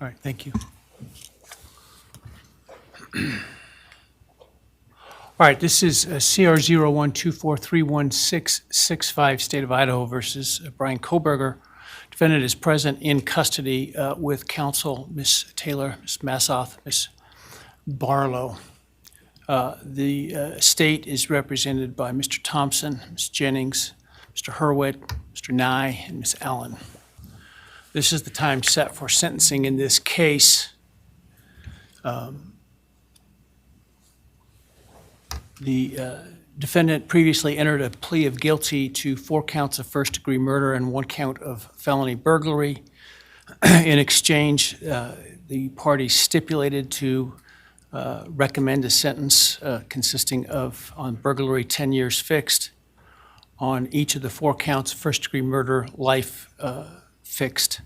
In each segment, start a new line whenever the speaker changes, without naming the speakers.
All right, thank you. All right, this is CR 0124316665, State of Idaho versus Bryan Kohberger. Defendant is present in custody with counsel, Ms. Taylor, Ms. Massoth, Ms. Barlow. The state is represented by Mr. Thompson, Ms. Jennings, Mr. Hurwitz, Mr. Nye, and Ms. Allen. This is the time set for sentencing in this case. The defendant previously entered a plea of guilty to 4 counts of first-degree murder and 1 count of felony burglary. In exchange, the parties stipulated to recommend a sentence consisting of, on burglary, 10 years fixed, on each of the 4 counts of first-degree murder, life fixed.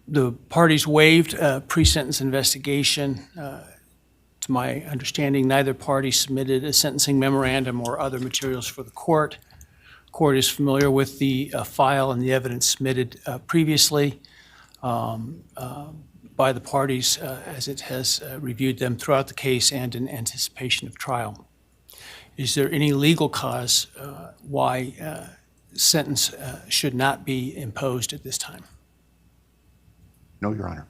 The parties waived pre-sentence investigation. To my understanding, neither party submitted a sentencing memorandum or other materials for the court. Court is familiar with the file and the evidence submitted previously by the parties as it has reviewed them throughout the case and in anticipation of trial. Is there any legal cause why sentence should not be imposed at this time?
No, Your Honor.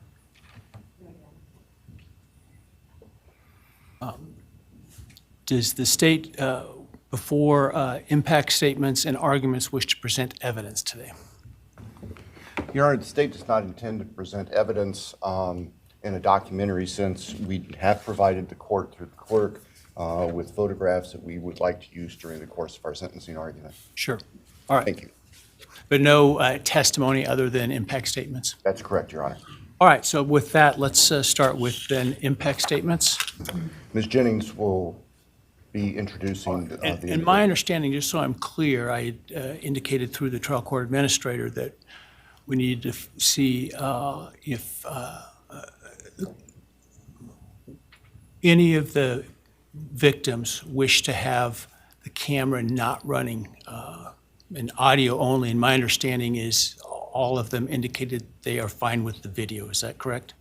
Does the state, before impact statements and arguments, wish to present evidence today?
Your Honor, the state does not intend to present evidence in a documentary sense. We have provided the court through the clerk with photographs that we would like to use during the course of our sentencing argument.
Sure. All right.
Thank you.
But no testimony other than impact statements?
That's correct, Your Honor.
All right, so with that, let's start with then impact statements.
Ms. Jennings will be introducing the
And my understanding, just so I'm clear, I indicated through the trial court administrator that we need to see if any of the victims wish to have the camera not running and audio only. And my understanding is all of them indicated they are fine with the video. Is that correct?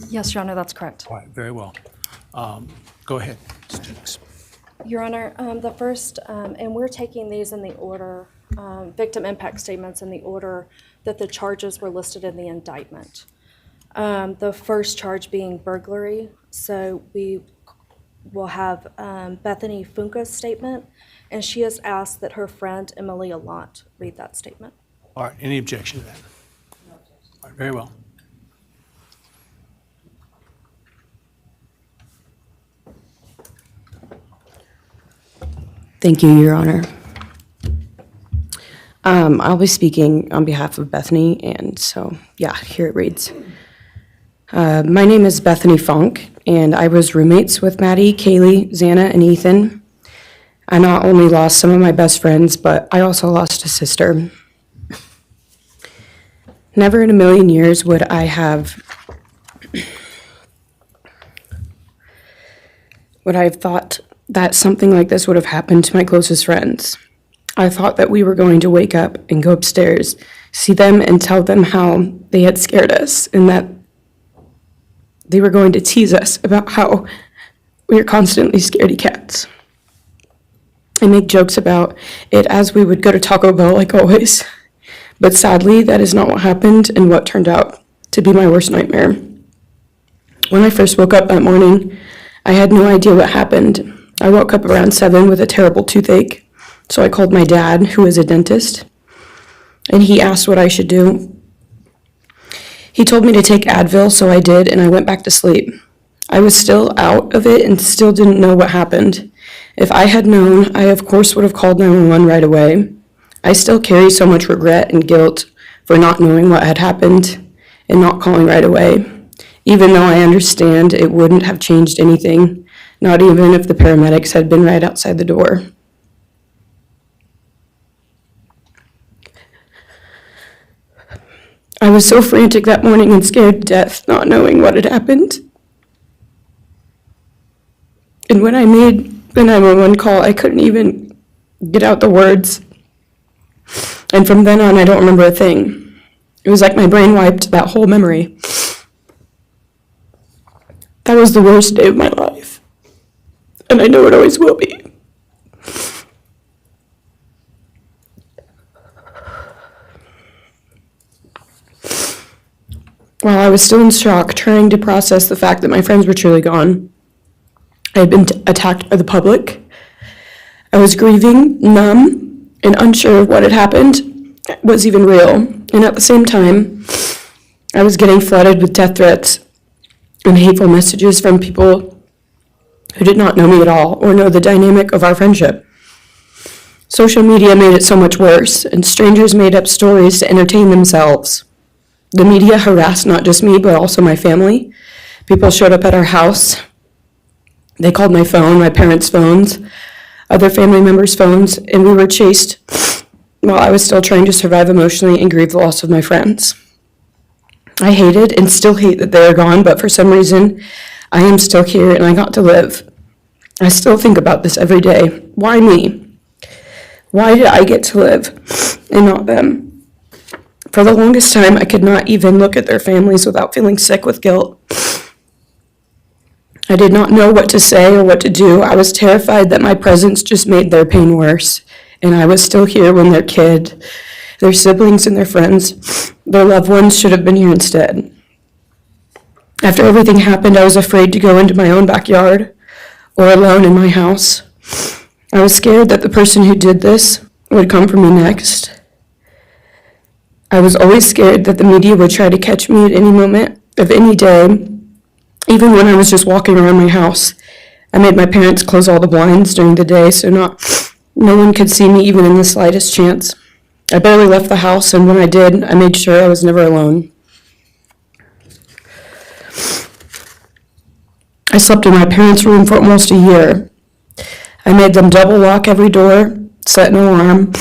Yes, Your Honor, that's correct.
All right, very well. Go ahead, Ms. Jennings.
Your Honor, the first, and we're taking these in the order, victim impact statements in the order that the charges were listed in the indictment. The first charge being burglary. So we will have Bethany Funk's statement, and she has asked that her friend Emilia Lont read that statement.
All right, any objection to that? No objection. All right, very well.
Thank you, Your Honor. I'll be speaking on behalf of Bethany, and so, yeah, here it reads. My name is Bethany Funk, and I was roommates with Maddie, Kaylee, Xana, and Ethan. I not only lost some of my best friends, but I also lost a sister. Never in a million years would I have thought that something like this would have happened to my closest friends. I thought that we were going to wake up and go upstairs, see them and tell them how they had scared us and that they were going to tease us about how we were constantly scaredy cats and make jokes about it as we would go to Taco Bell like always. But sadly, that is not what happened and what turned out to be my worst nightmare. When I first woke up that morning, I had no idea what happened. I woke up around 7 with a terrible toothache, so I called my dad, who is a dentist, and he asked what I should do. He told me to take Advil, so I did, and I went back to sleep. I was still out of it and still didn't know what happened. If I had known, I of course would have called 911 right away. I still carry so much regret and guilt for not knowing what had happened and not calling right away, even though I understand it wouldn't have changed anything, not even if the paramedics had been right outside the door. I was so frantic that morning and scared to death, not knowing what had happened. And when I made the 911 call, I couldn't even get out the words. And from then on, I don't remember a thing. It was like my brain wiped that whole memory. That was the worst day of my life. And I know it always will be. While I was still in shock, trying to process the fact that my friends were truly gone, I had been attacked by the public. I was grieving, numb, and unsure of what had happened was even real. And at the same time, I was getting flooded with death threats and hateful messages from people who did not know me at all or know the dynamic of our friendship. Social media made it so much worse, and strangers made up stories to entertain themselves. The media harassed not just me, but also my family. People showed up at our house. They called my phone, my parents' phones, other family members' phones, and we were chased while I was still trying to survive emotionally and grieve the loss of my friends. I hated and still hate that they are gone, but for some reason, I am still here and I got to live. I still think about this every day. Why me? Why did I get to live and not them? For the longest time, I could not even look at their families without feeling sick with guilt. I did not know what to say or what to do. I was terrified that my presence just made their pain worse, and I was still here when their kid, their siblings and their friends, their loved ones should have been here instead. After everything happened, I was afraid to go into my own backyard or alone in my house. I was scared that the person who did this would come for me next. I was always scared that the media would try to catch me at any moment of any day, even when I was just walking around my house. I made my parents close all the blinds during the day so no one could see me even in the slightest chance. I barely left the house, and when I did, I made sure I was never alone. I slept in my parents' room for almost a year. I made them double lock every door, set an alarm,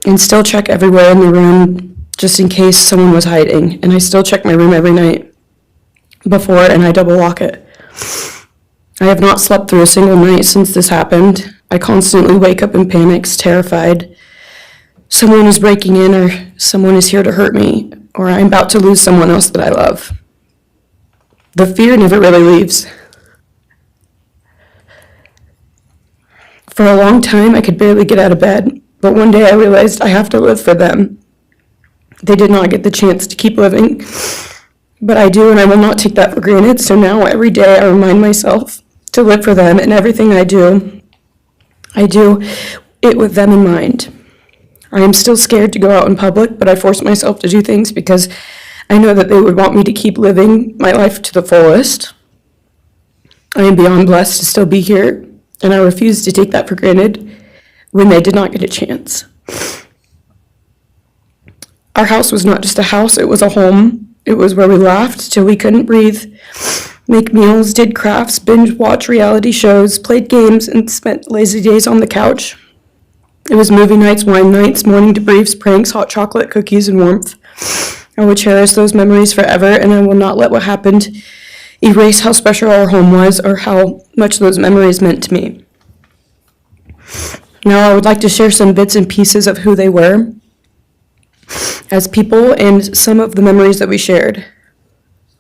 and still check everywhere in the room just in case someone was hiding. And I still check my room every night before, and I double lock it. I have not slept through a single night since this happened. I constantly wake up in panics, terrified. Someone is breaking in, or someone is here to hurt me, or I'm about to lose someone else that I love. The fear never really leaves. For a long time, I could barely get out of bed. But one day I realized I have to live for them. They did not get the chance to keep living, but I do, and I will not take that for granted. So now every day I remind myself to live for them, and everything I do it with them in mind. I am still scared to go out in public, but I force myself to do things because I know that they would want me to keep living my life to the fullest. I am beyond blessed to still be here, and I refuse to take that for granted when they did not get a chance. Our house was not just a house, it was a home. It was where we laughed till we couldn't breathe, make meals, did crafts, binge watch reality shows, played games, and spent lazy days on the couch. It was movie nights, wine nights, morning debriefs, pranks, hot chocolate, cookies, and warmth. I will cherish those memories forever, and I will not let what happened erase how special our home was or how much those memories meant to me. Now I would like to share some bits and pieces of who they were as people and some of the memories that we shared.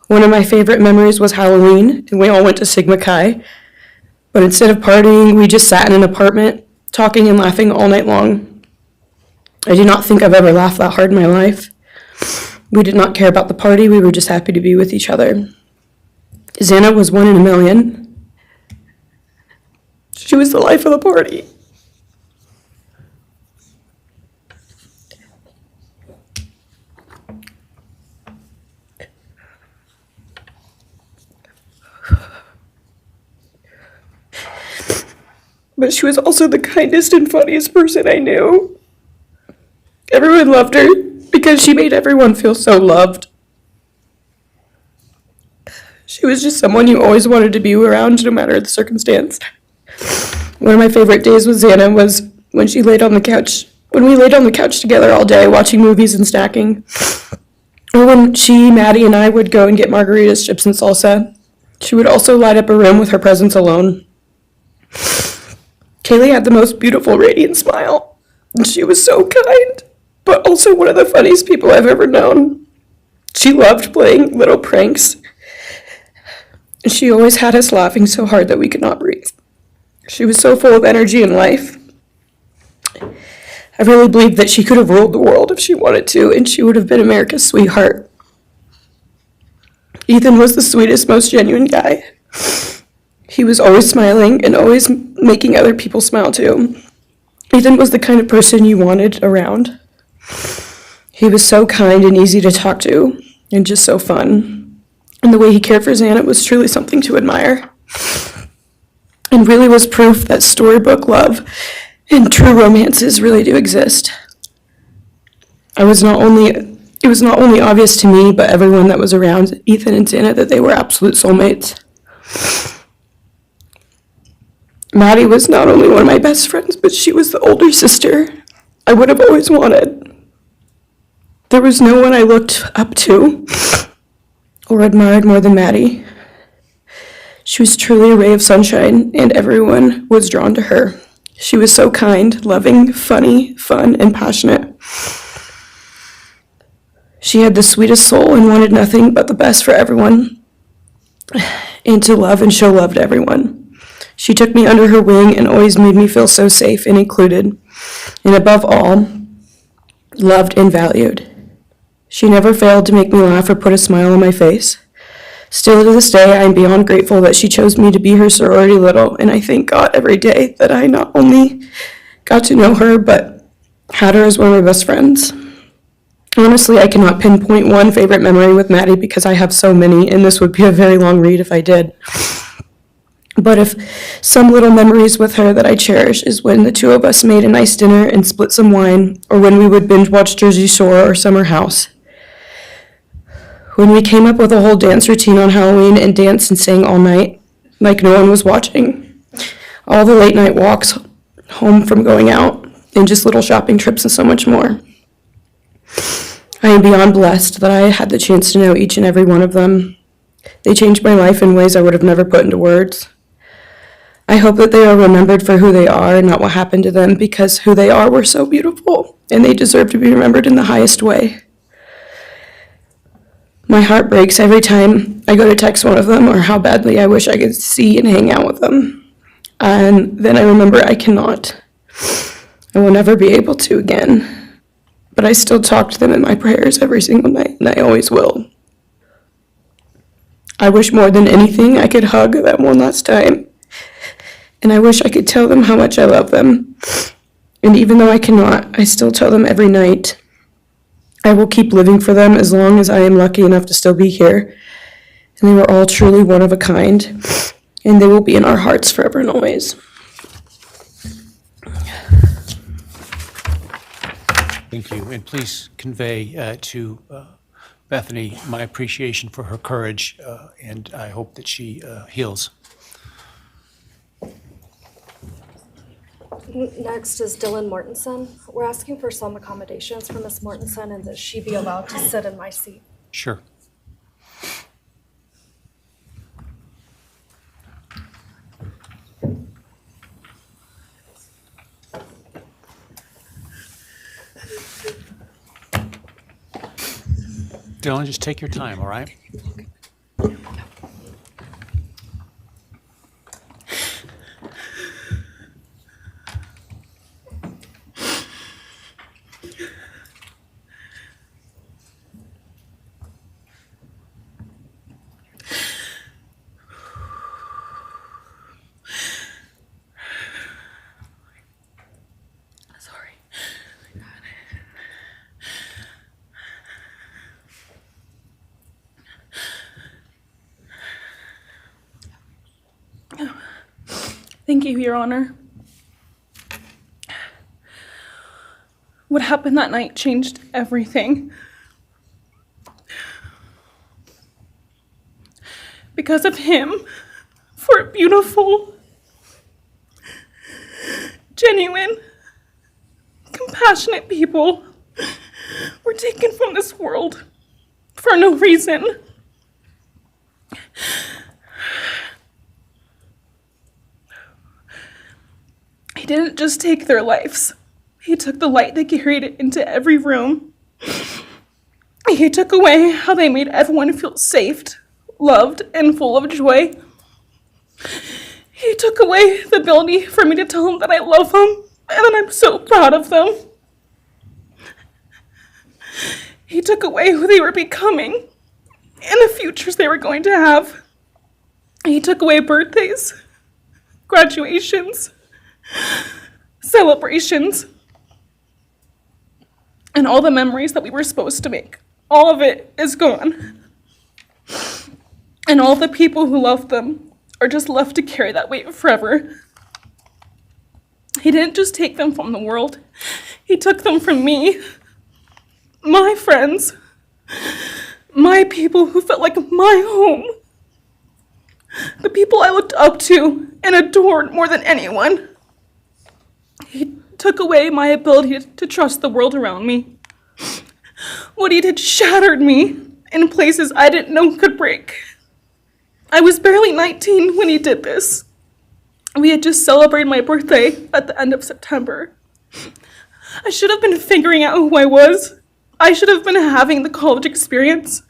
One of my favorite memories was Halloween, and we all went to Sigma Chi. But instead of partying, we just sat in an apartment, talking and laughing all night long. I do not think I've ever laughed that hard in my life. We did not care about the party, we were just happy to be with each other. Xana was 1 in a million. She was the life of the party. But she was also the kindest and funniest person I knew. Everyone loved her because she made everyone feel so loved. She was just someone you always wanted to be around no matter the circumstance. One of my favorite days with Xana was when we laid on the couch together all day watching movies and snacking. Or when she, Maddie, and I would go and get margaritas, chips, and salsa. She would also light up a room with her presence alone. Kaylee had the most beautiful, radiant smile, and she was so kind. but also one of the funniest people I've ever known. She loved playing little pranks, and she always had us laughing so hard that we could not breathe. She was so full of energy and life. I really believe that she could have ruled the world if she wanted to, and she would have been America's sweetheart. Ethan was the sweetest, most genuine guy. He was always smiling and always making other people smile too. Ethan was the kind of person you wanted around. He was so kind and easy to talk to, and just so fun. And the way he cared for Xana was truly something to admire. And really was proof that storybook love and true romances really do exist. It was not only obvious to me, but everyone that was around Ethan and Xana that they were absolute soulmates. Maddie was not only one of my best friends, but she was the older sister I would have always wanted. There was no one I looked up to or admired more than Maddie. She was truly a ray of sunshine, and everyone was drawn to her. She was so kind, loving, funny, fun, and passionate. She had the sweetest soul and wanted nothing but the best for everyone, and to love and show love to everyone. She took me under her wing and always made me feel so safe and included, and above all, loved and valued. She never failed to make me laugh or put a smile on my face. Still to this day, I am beyond grateful that she chose me to be her sorority little, and I thank God every day that I not only got to know her, but had her as one of my best friends. Honestly, I cannot pinpoint one favorite memory with Maddie because I have so many, and this would be a very long read if I did. But if some little memories with her that I cherish is when the two of us made a nice dinner and split some wine, or when we would binge watch Jersey Shore or Summer House. When we came up with a whole dance routine on Halloween and danced and sang all night, like no one was watching. All the late night walks home from going out, and just little shopping trips and so much more. I am beyond blessed that I had the chance to know each and every one of them. They changed my life in ways I would have never put into words. I hope that they are remembered for who they are and not what happened to them, because who they are were so beautiful, and they deserve to be remembered in the highest way. My heart breaks every time I go to text one of them or how badly I wish I could see and hang out with them. And then I remember I cannot. I will never be able to again. But I still talk to them in my prayers every single night, and I always will. I wish more than anything I could hug them one last time. And I wish I could tell them how much I love them. And even though I cannot, I still tell them every night. I will keep living for them as long as I am lucky enough to still be here. And they were all truly one of a kind, and they will be in our hearts forever and always.
Thank you, and please convey to Bethany my appreciation for her courage, and I hope that she heals.
Next is Dylan Mortensen. We're asking for some accommodations for Ms. Mortensen and that she be allowed to sit in my seat.
Sure. Dylan, just take your time, all right?
Thank you, Your Honor. What happened that night changed everything. Because of him, four beautiful, genuine, compassionate people were taken from this world for no reason. He didn't just take their lives. He took the light they carried into every room. He took away how they made everyone feel safe, loved, and full of joy. He took away the ability for me to tell them that I love them and that I'm so proud of them. He took away who they were becoming and the futures they were going to have. He took away birthdays, graduations, celebrations, and all the memories that we were supposed to make. All of it is gone. And all the people who loved them are just left to carry that weight forever. He didn't just take them from the world. He took them from me, my friends, my people who felt like my home, the people I looked up to and adored more than anyone. He took away my ability to trust the world around me. What he did shattered me in places I didn't know could break. I was barely 19 when he did this. We had just celebrated my birthday at the end of September. I should have been figuring out who I was. I should have been having the college experience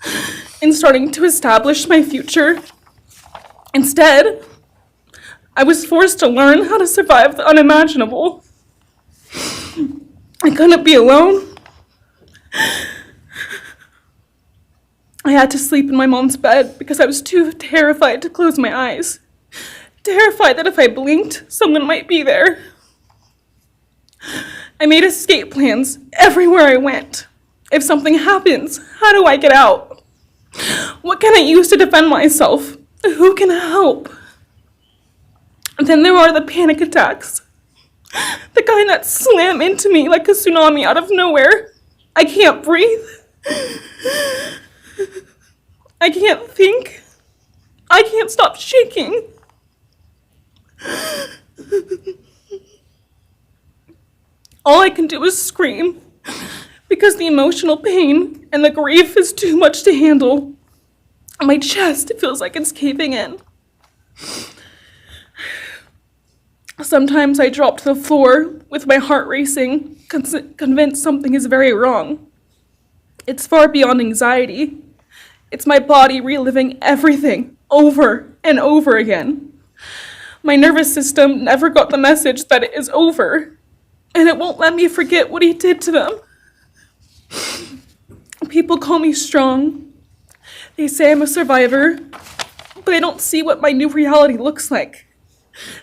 and starting to establish my future. Instead, I was forced to learn how to survive the unimaginable. I couldn't be alone. I had to sleep in my mom's bed because I was too terrified to close my eyes. Terrified that if I blinked, someone might be there. I made escape plans everywhere I went. If something happens, how do I get out? What can I use to defend myself? Who can help? And then there are the panic attacks. The kind that slam into me like a tsunami out of nowhere. I can't breathe. I can't think. I can't stop shaking. All I can do is scream because the emotional pain and the grief is too much to handle. My chest feels like it's caving in. Sometimes I drop to the floor with my heart racing, convinced something is very wrong. It's far beyond anxiety. It's my body reliving everything over and over again. My nervous system never got the message that it is over, and it won't let me forget what he did to them. People call me strong. They say I'm a survivor, but they don't see what my new reality looks like.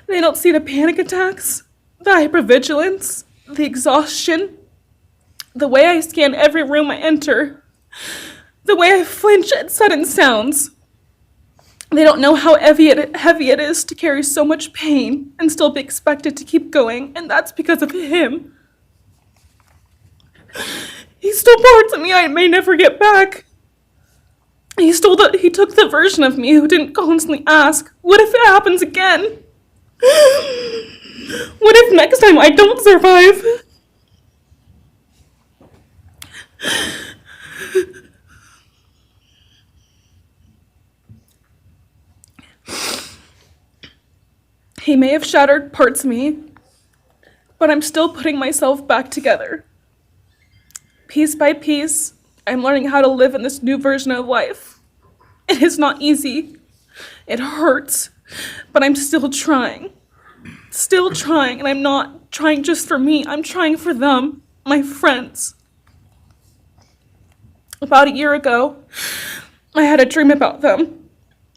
They don't see the panic attacks, the hypervigilance, the exhaustion, the way I scan every room I enter, the way I flinch at sudden sounds. They don't know how heavy it is to carry so much pain and still be expected to keep going, and that's because of him. He stole parts of me I may never get back. He took the version of me who didn't constantly ask, what if it happens again? What if next time I don't survive? He may have shattered parts of me, but I'm still putting myself back together. Piece by piece, I'm learning how to live in this new version of life. It is not easy. It hurts, but I'm still trying. Still trying, and I'm not trying just for me. I'm trying for them, my friends. About a year ago, I had a dream about them.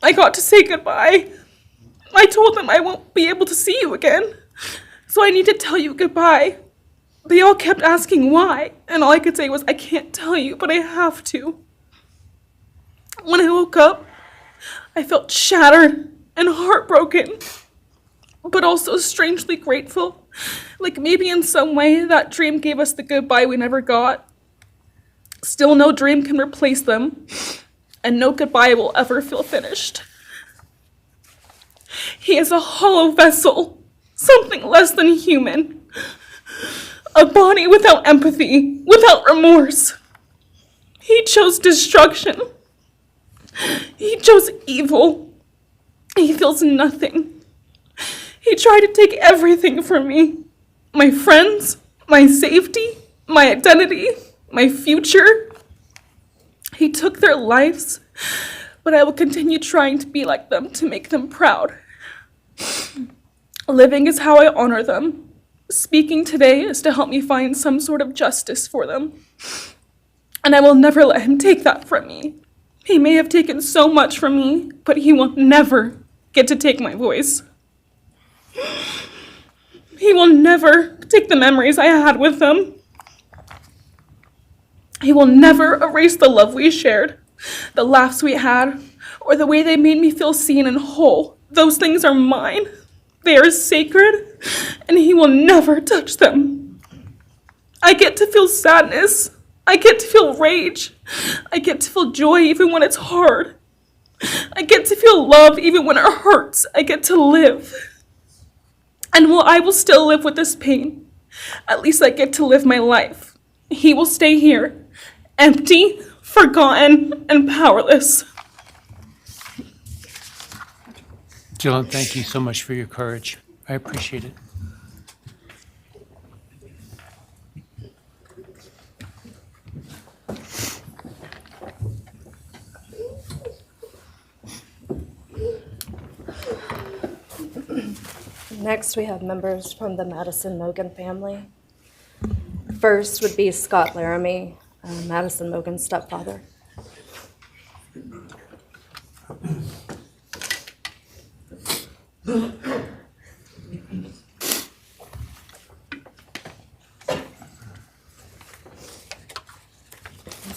I got to say goodbye. I told them I won't be able to see you again, so I need to tell you goodbye. They all kept asking why, and all I could say was, I can't tell you, but I have to. When I woke up, I felt shattered and heartbroken, but also strangely grateful. Like maybe in some way that dream gave us the goodbye we never got. Still, no dream can replace them, and no goodbye will ever feel finished. He is a hollow vessel, something less than human. A body without empathy, without remorse. He chose destruction. He chose evil. He feels nothing. He tried to take everything from me. My friends, my safety, my identity, my future. He took their lives, but I will continue trying to be like them to make them proud. Living is how I honor them. Speaking today is to help me find some sort of justice for them. And I will never let him take that from me. He may have taken so much from me, but he will never get to take my voice. He will never take the memories I had with them. He will never erase the love we shared, the laughs we had, or the way they made me feel seen and whole. Those things are mine. They are sacred, and he will never touch them. I get to feel sadness. I get to feel rage. I get to feel joy even when it's hard. I get to feel love even when it hurts. I get to live. And while I will still live with this pain, at least I get to live my life. He will stay here, empty, forgotten, and powerless.
Dylan, thank you so much for your courage. I appreciate it.
Next, we have members from the Madison Mogen family. First would be Scott Laramie, Madison Mogen's stepfather.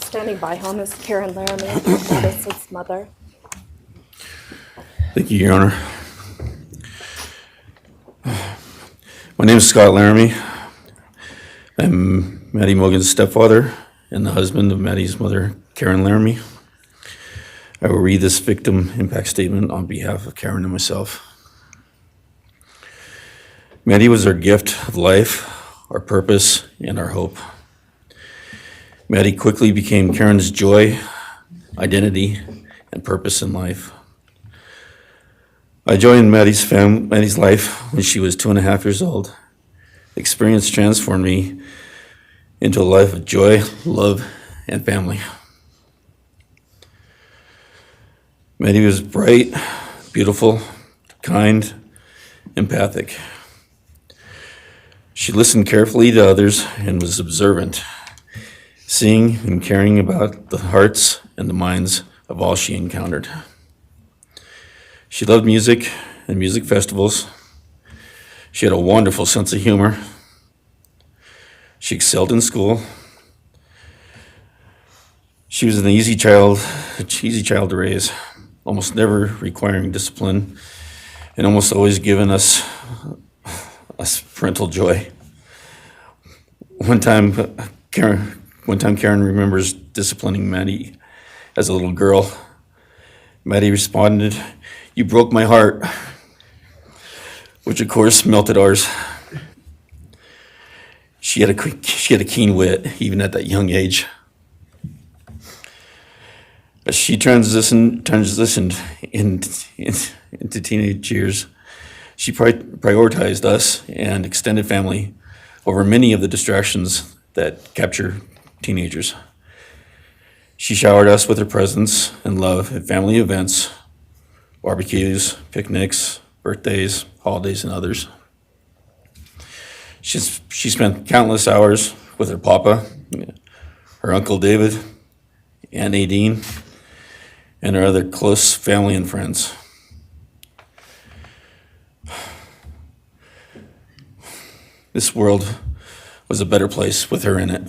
Standing by him is Karen Laramie, Madison's mother.
Thank you, Your Honor. My name is Scott Laramie. I'm Maddie Mogen's stepfather and the husband of Maddie's mother, Karen Laramie. I will read this victim impact statement on behalf of Karen and myself. Maddie was our gift of life, our purpose, and our hope. Maddie quickly became Karen's joy, identity, and purpose in life. I joined Maddie's life when she was 2.5 years old. The experience transformed me into a life of joy, love, and family. Maddie was bright, beautiful, kind, empathic. She listened carefully to others and was observant, seeing and caring about the hearts and the minds of all she encountered. She loved music and music festivals. She had a wonderful sense of humor. She excelled in school. She was an easy child to raise, almost never requiring discipline, and almost always giving us parental joy. One time Karen remembers disciplining Maddie as a little girl. Maddie responded, "You broke my heart," which of course melted ours. She had a keen wit, even at that young age. As she transitioned into teenage years, she prioritized us and extended family over many of the distractions that capture teenagers. She showered us with her presence and love at family events, barbecues, picnics, birthdays, holidays, and others. She spent countless hours with her papa, her Uncle David, Aunt Nadine, and her other close family and friends. This world was a better place with her in it.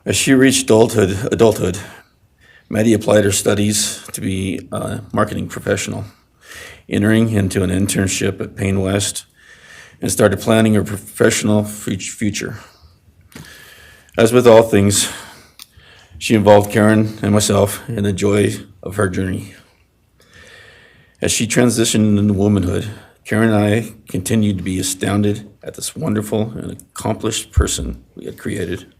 As she reached adulthood, Maddie applied her studies to be a marketing professional, entering into an internship at Payne West, and started planning her professional future. As with all things, she involved Karen and myself in the joy of her journey. As she transitioned into womanhood, Karen and I continued to be astounded at this wonderful and accomplished person we had created.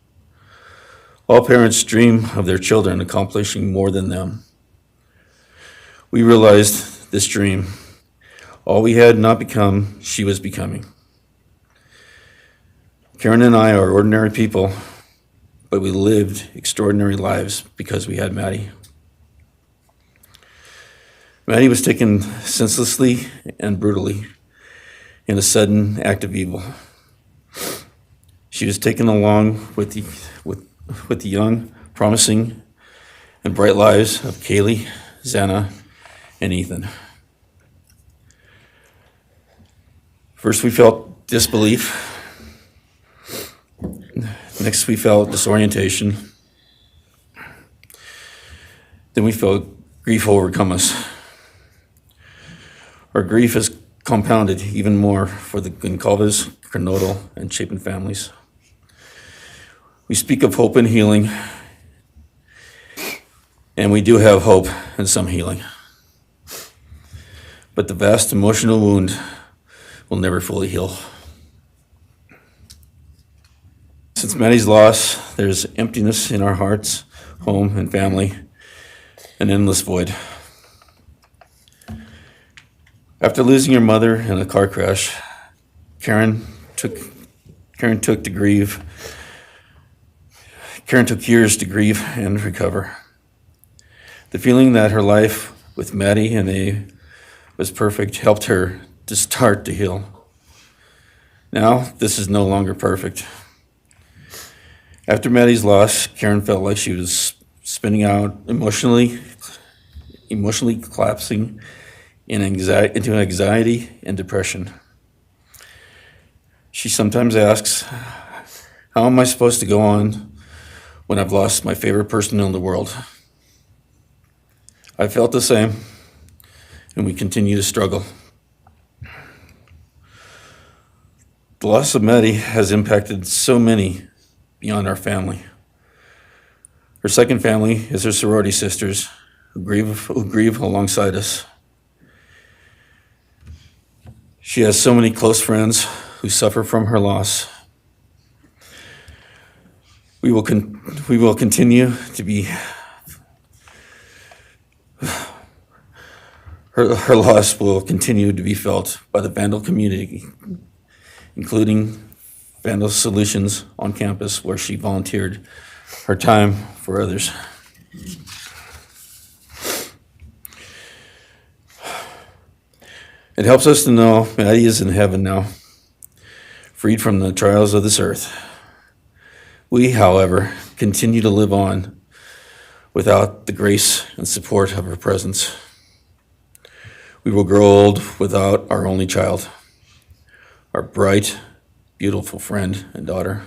All parents dream of their children accomplishing more than them. We realized this dream, all we had not become, she was becoming. Karen and I are ordinary people, but we lived extraordinary lives because we had Maddie. Maddie was taken senselessly and brutally in a sudden act of evil. She was taken along with the young, promising, and bright lives of Kaylee, Xana, and Ethan. First, we felt disbelief. Next, we felt disorientation. Then we felt grief overcome us. Our grief is compounded even more for the Goncalves, Kernodle, and Chapin families. We speak of hope and healing, and we do have hope and some healing. But the vast emotional wound will never fully heal. Since Maddie's loss, there's emptiness in our hearts, home, and family, an endless void. After losing her mother in a car crash, Karen took years to grieve and recover. The feeling that her life with Maddie and A was perfect helped her to start to heal. Now, this is no longer perfect. After Maddie's loss, Karen felt like she was spinning out, emotionally collapsing into anxiety and depression. She sometimes asks, how am I supposed to go on when I've lost my favorite person in the world? I felt the same, and we continue to struggle. The loss of Maddie has impacted so many beyond our family. Her second family is her sorority sisters who grieve alongside us. She has so many close friends who suffer from her loss. We will continue to be. Her loss will continue to be felt by the Vandal community, including Vandal Solutions on campus, where she volunteered her time for others. It helps us to know Maddie is in heaven now, freed from the trials of this earth. We, however, continue to live on without the grace and support of her presence. We will grow old without our only child, our bright, beautiful friend and daughter.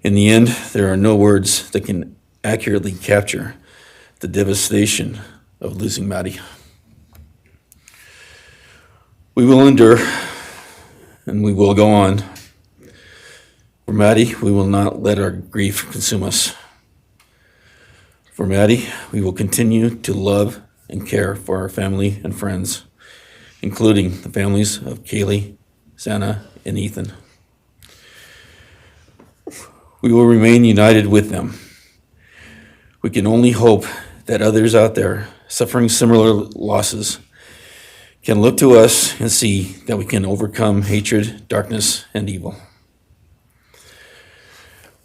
In the end, there are no words that can accurately capture the devastation of losing Maddie. We will endure, and we will go on. For Maddie, we will not let our grief consume us. For Maddie, we will continue to love and care for our family and friends, including the families of Kaylee, Xana, and Ethan. We will remain united with them. We can only hope that others out there suffering similar losses can look to us and see that we can overcome hatred, darkness, and evil.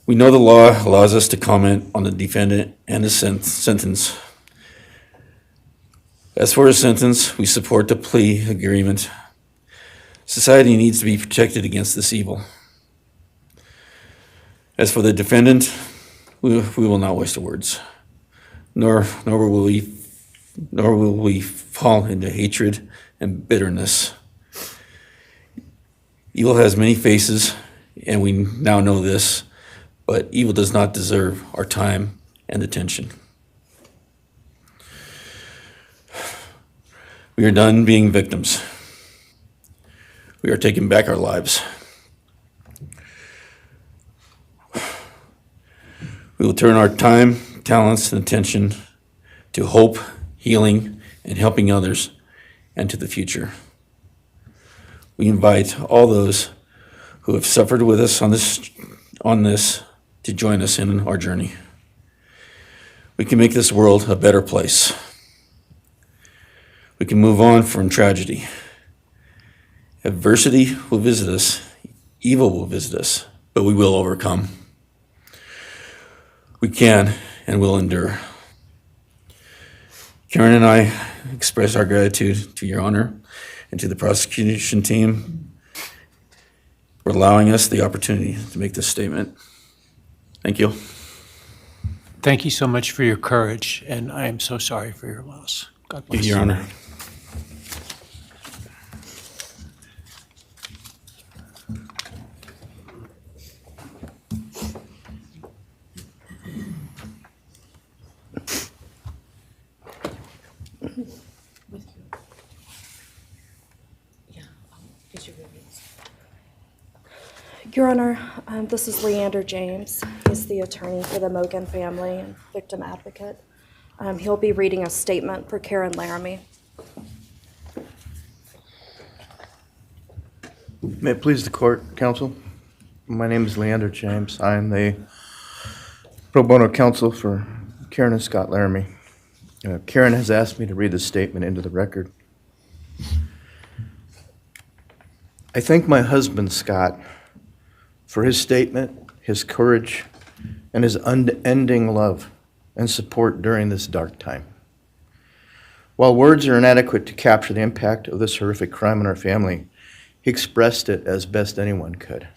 We know the law allows us to comment on the defendant and his sentence. As for his sentence, we support the plea agreement. Society needs to be protected against this evil. As for the defendant, we will not waste our words, nor will we fall into hatred and bitterness. Evil has many faces, and we now know this, but evil does not deserve our time and attention. We are done being victims. We are taking back our lives. We will turn our time, talents, and attention to hope, healing, and helping others, and to the future. We invite all those who have suffered with us on this to join us in our journey. We can make this world a better place. We can move on from tragedy. Adversity will visit us evil will visit us, but we will overcome. We can and will endure. Karen and I express our gratitude to Your Honor and to the prosecution team for allowing us the opportunity to make this statement. Thank you.
Thank you so much for your courage, and I am so sorry for your loss. God bless.
Your Honor.
Your Honor, this is Leander James. He's the attorney for the Mogen family and victim advocate. He'll be reading a statement for Karen Laramie.
May it please the court, counsel? My name is Leander James. I am the pro bono counsel for Karen and Scott Laramie. Karen has asked me to read this statement into the record. I thank my husband, Scott, for his statement, his courage, and his unending love and support during this dark time. While words are inadequate to capture the impact of this horrific crime on our family, he expressed it as best anyone could.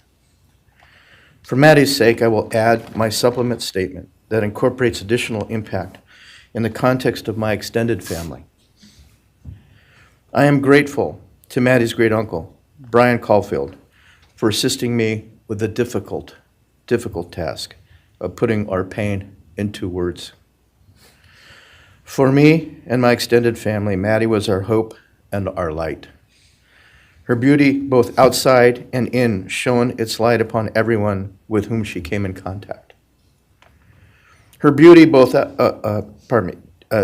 For Maddie's sake, I will add my supplement statement that incorporates additional impact in the context of my extended family. I am grateful to Maddie's great uncle, Bryan Kohberger, for assisting me with the difficult task of putting our pain into words. For me and my extended family, Maddie was our hope and our light. Her beauty, both outside and in, shone its light upon everyone with whom she came in contact. Her beauty,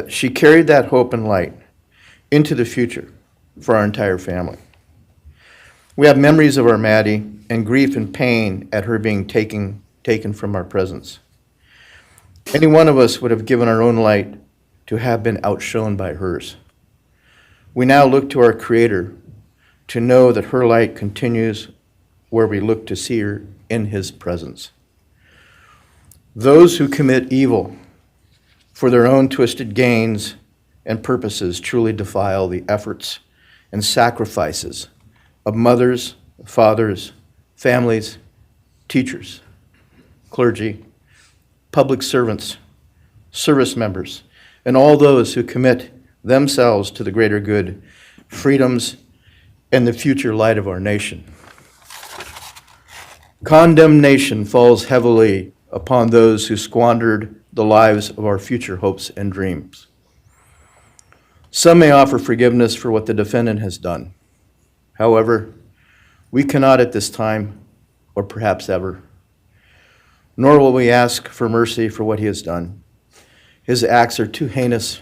she carried that hope and light into the future for our entire family. We have memories of our Maddie and grief and pain at her being taken from our presence. Any one of us would have given our own light to have been outshone by hers. We now look to our Creator to know that her light continues where we look to see her in His presence. Those who commit evil for their own twisted gains and purposes truly defile the efforts and sacrifices of mothers, fathers, families, teachers, clergy, public servants, service members, and all those who commit themselves to the greater good, freedoms, and the future light of our nation. Condemnation falls heavily upon those who squandered the lives of our future hopes and dreams. Some may offer forgiveness for what the defendant has done. However, we cannot at this time, or perhaps ever, nor will we ask for mercy for what he has done. His acts are too heinous,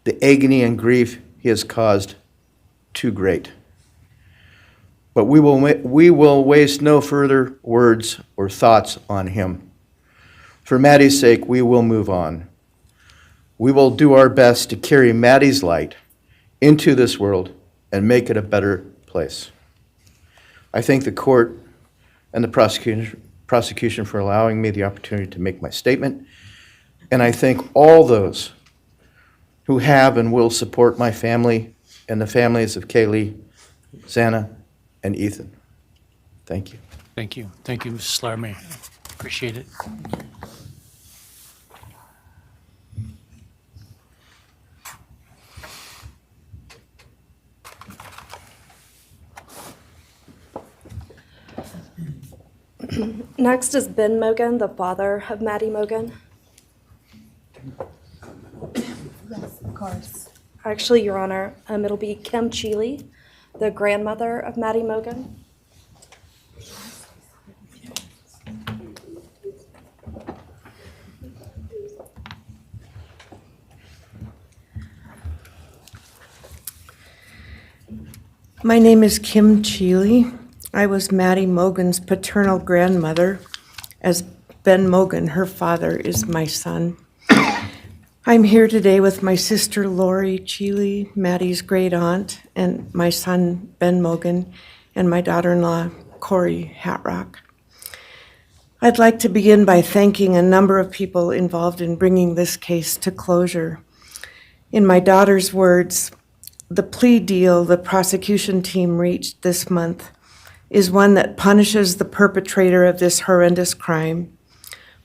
the agony and grief he has caused too great. But we will waste no further words or thoughts on him. For Maddie's sake, we will move on. We will do our best to carry Maddie's light into this world and make it a better place. I thank the court and the prosecution for allowing me the opportunity to make my statement, and I thank all those who have and will support my family and the families of Kaylee, Xana, and Ethan. Thank you.
Thank you. Thank you, Mrs. Laramie. Appreciate it.
Next is Ben Mogen, the father of Maddie Mogen.
Yes, of course.
Actually, Your Honor, it'll be Kim Chile, the grandmother of Maddie Mogen.
My name is Kim Chile. I was Maddie Mogen's paternal grandmother, as Ben Mogen, her father, is my son. I'm here today with my sister Lori Chile, Maddie's great aunt, and my son Ben Mogen, and my daughter-in-law Corey Hatrock. I'd like to begin by thanking a number of people involved in bringing this case to closure. In my daughter's words, the plea deal the prosecution team reached this month is one that punishes the perpetrator of this horrendous crime,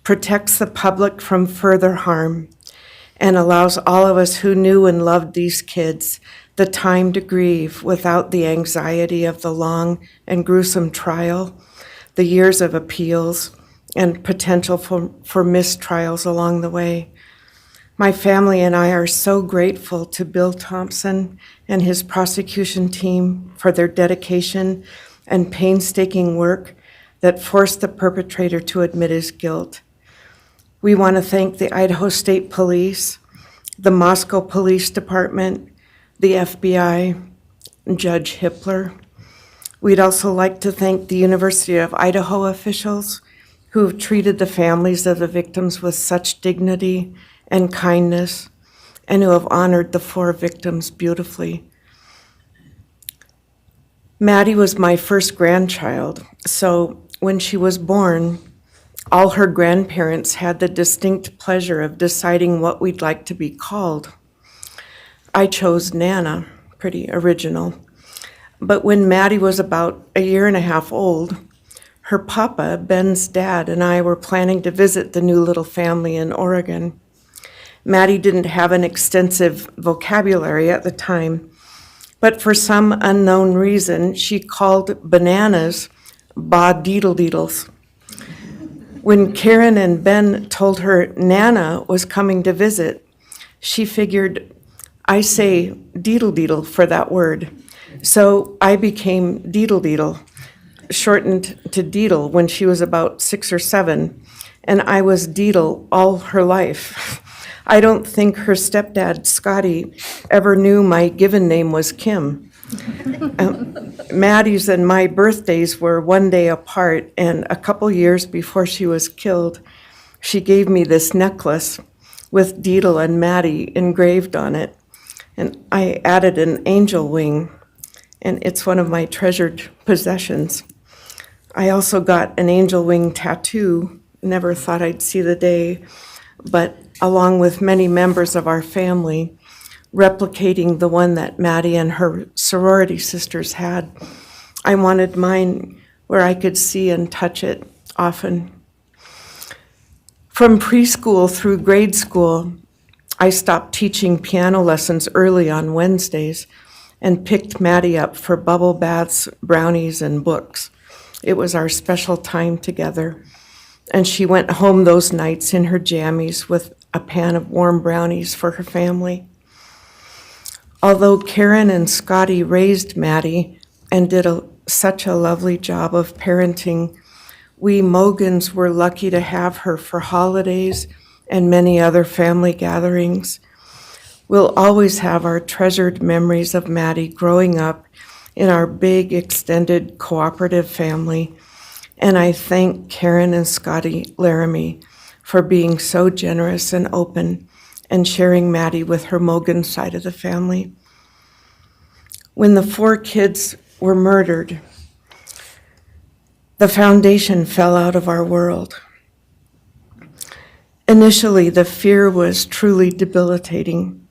protects the public from further harm, and allows all of us who knew and loved these kids the time to grieve without the anxiety of the long and gruesome trial, the years of appeals, and potential for mistrials along the way. My family and I are so grateful to Bill Thompson and his prosecution team for their dedication and painstaking work that forced the perpetrator to admit his guilt. We want to thank the Idaho State Police, the Moscow Police Department, the FBI, and Judge Hippler. We'd also like to thank the University of Idaho officials who have treated the families of the victims with such dignity and kindness, and who have honored the 4 victims beautifully. Maddie was my first grandchild, so when she was born, all her grandparents had the distinct pleasure of deciding what we'd like to be called. I chose Nana, pretty original. But when Maddie was about a year and a half old, her papa, Ben's dad, and I were planning to visit the new little family in Oregon. Maddie didn't have an extensive vocabulary at the time, but for some unknown reason, she called bananas ba-deedle-deedles. When Karen and Ben told her Nana was coming to visit, she figured, I say deedle-deedle for that word. So I became deedle-deedle, shortened to Deedle when she was about 6 or 7, and I was Deedle all her life. I don't think her stepdad, Scotty, ever knew my given name was Kim. Maddie's and my birthdays were one day apart, and a couple years before she was killed, she gave me this necklace with Deedle and Maddie engraved on it, and I added an angel wing, and it's one of my treasured possessions. I also got an angel wing tattoo, never thought I'd see the day, but along with many members of our family, replicating the one that Maddie and her sorority sisters had. I wanted mine where I could see and touch it often. From preschool through grade school, I stopped teaching piano lessons early on Wednesdays and picked Maddie up for bubble baths, brownies, and books. It was our special time together, and she went home those nights in her jammies with a pan of warm brownies for her family. Although Karen and Scotty raised Maddie and did such a lovely job of parenting, we Mogens were lucky to have her for holidays and many other family gatherings. We'll always have our treasured memories of Maddie growing up in our big, extended, cooperative family, and I thank Karen and Scotty Laramie for being so generous and open and sharing Maddie with her Mogen side of the family. When the 4 kids were murdered, the foundation fell out of our world. Initially, the fear was truly debilitating.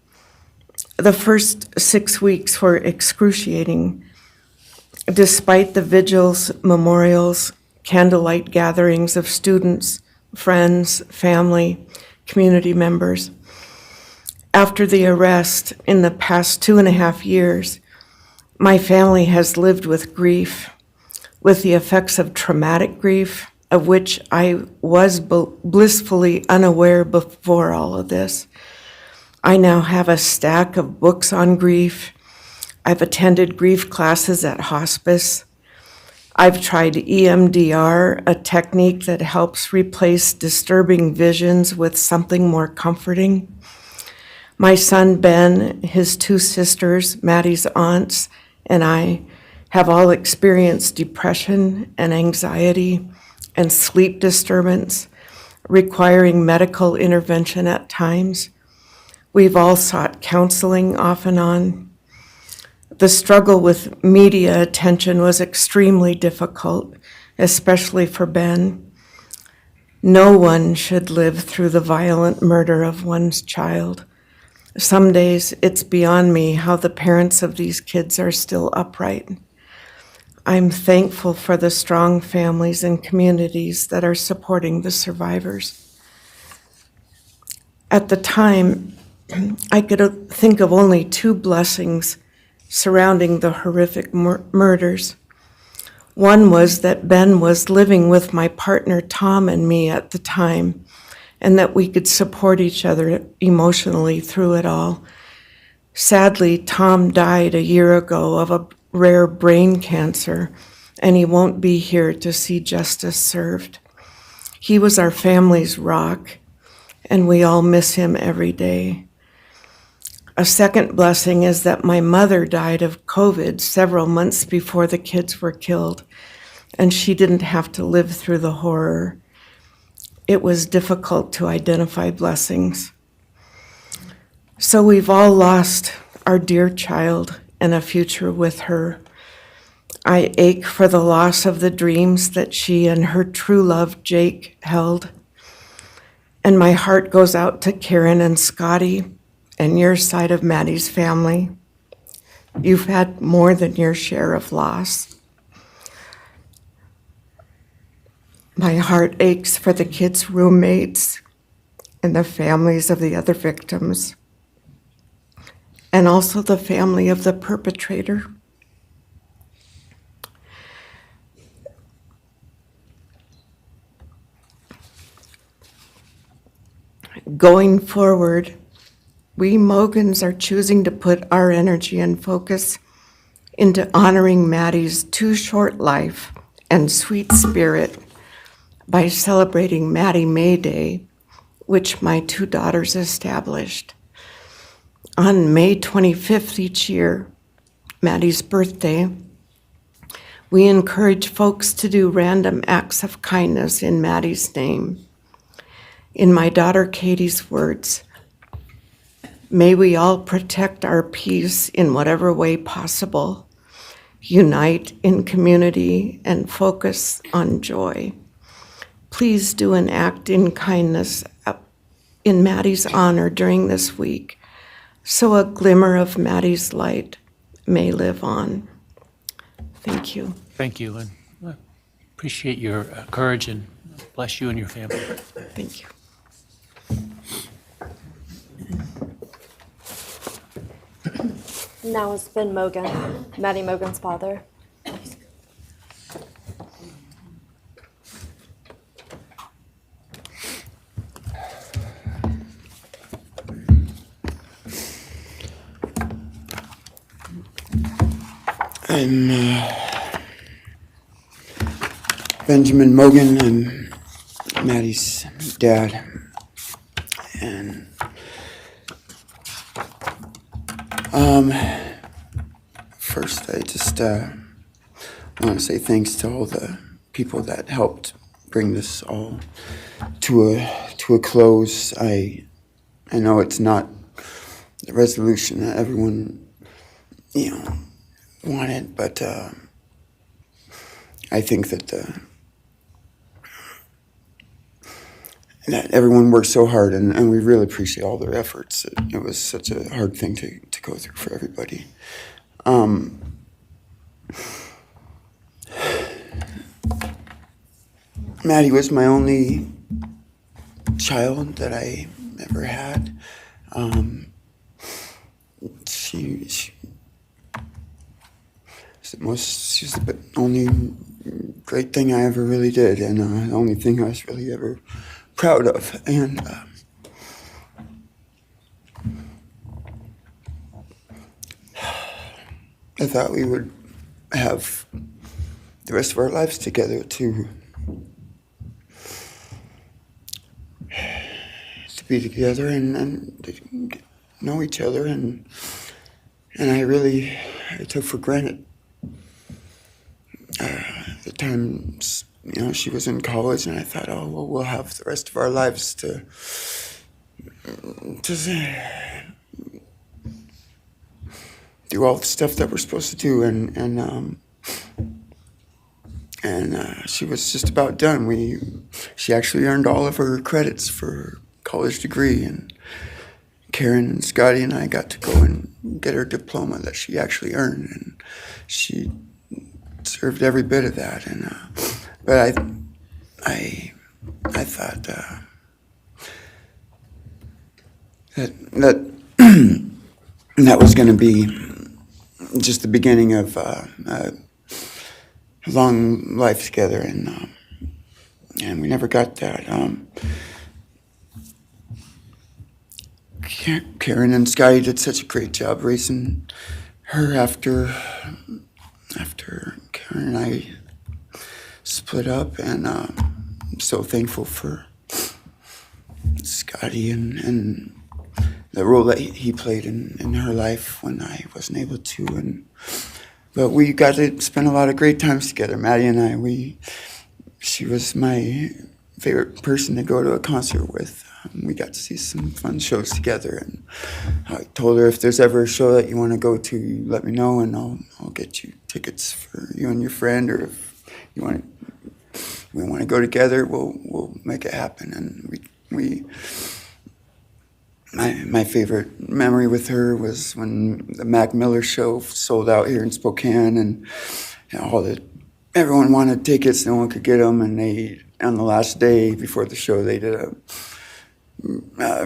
The first 6 weeks were excruciating. Despite the vigils, memorials, candlelight gatherings of students, friends, family, community members. After the arrest, in the past 2.5 years, my family has lived with grief, with the effects of traumatic grief, of which I was blissfully unaware before all of this. I now have a stack of books on grief. I've attended grief classes at hospice. I've tried EMDR, a technique that helps replace disturbing visions with something more comforting. My son Ben, his 2 sisters, Maddie's aunts, and I have all experienced depression and anxiety and sleep disturbance, requiring medical intervention at times. We've all sought counseling off and on. The struggle with media attention was extremely difficult, especially for Ben. No one should live through the violent murder of one's child. Some days it's beyond me how the parents of these kids are still upright. I'm thankful for the strong families and communities that are supporting the survivors. At the time, I could think of only two blessings surrounding the horrific murders. One was that Ben was living with my partner Tom and me at the time, and that we could support each other emotionally through it all. Sadly, Tom died a year ago of a rare brain cancer, and he won't be here to see justice served. He was our family's rock, and we all miss him every day. A second blessing is that my mother died of COVID several months before the kids were killed, and she didn't have to live through the horror. It was difficult to identify blessings. So we've all lost our dear child and a future with her. I ache for the loss of the dreams that she and her true love, Jake, held. And my heart goes out to Karen and Scotty and your side of Maddie's family. You've had more than your share of loss. My heart aches for the kids' roommates and the families of the other victims, and also the family of the perpetrator. Going forward, we Mogens are choosing to put our energy and focus into honoring Maddie's too short life and sweet spirit by celebrating Maddie May Day, which my two daughters established. On May 25th each year, Maddie's birthday, we encourage folks to do random acts of kindness in Maddie's name. In my daughter Katie's words, may we all protect our peace in whatever way possible, unite in community, and focus on joy. Please do an act in kindness in Maddie's honor during this week, so a glimmer of Maddie's light may live on. Thank you.
Thank you, and I appreciate your courage, and bless you and your family.
Thank you.
Now is Ben Mogen, Maddie Mogen's father.
I'm Benjamin Mogen. I'm Maddie's dad. And first I just want to say thanks to all the people that helped bring this all to a close. I know it's not the resolution that everyone, wanted, but I think that that everyone worked so hard, and we really appreciate all their efforts. It was such a hard thing to go through for everybody. Maddie was my only child that I ever had. She's the only great thing I ever really did, and the only thing I was really ever proud of. And I thought we would have the rest of our lives together to be together and to know each other, and I took for granted the times, she was in college, and I thought, oh, well, we'll have the rest of our lives to do do all the stuff that we're supposed to do, and she was just about done. She actually earned all of her credits for her college degree, and Karen and Scotty and I got to go and get her diploma that she actually earned, and she deserved every bit of that. And but I thought that that was going to be just the beginning of a long life together, and we never got that. Karen and Scotty did such a great job raising her after Karen and I split up, and I'm so thankful for Scotty and the role that he played in her life when I wasn't able to. But we got to spend a lot of great times together, Maddie and I. She was my favorite person to go to a concert with. We got to see some fun shows together, and I told her, if there's ever a show that you want to go to, let me know, and I'll get you tickets for you and your friend, or if we want to go together, we'll make it happen. And my favorite memory with her was when the Mac Miller show sold out here in Spokane, and everyone wanted tickets, no one could get them, and on the last day before the show, they did a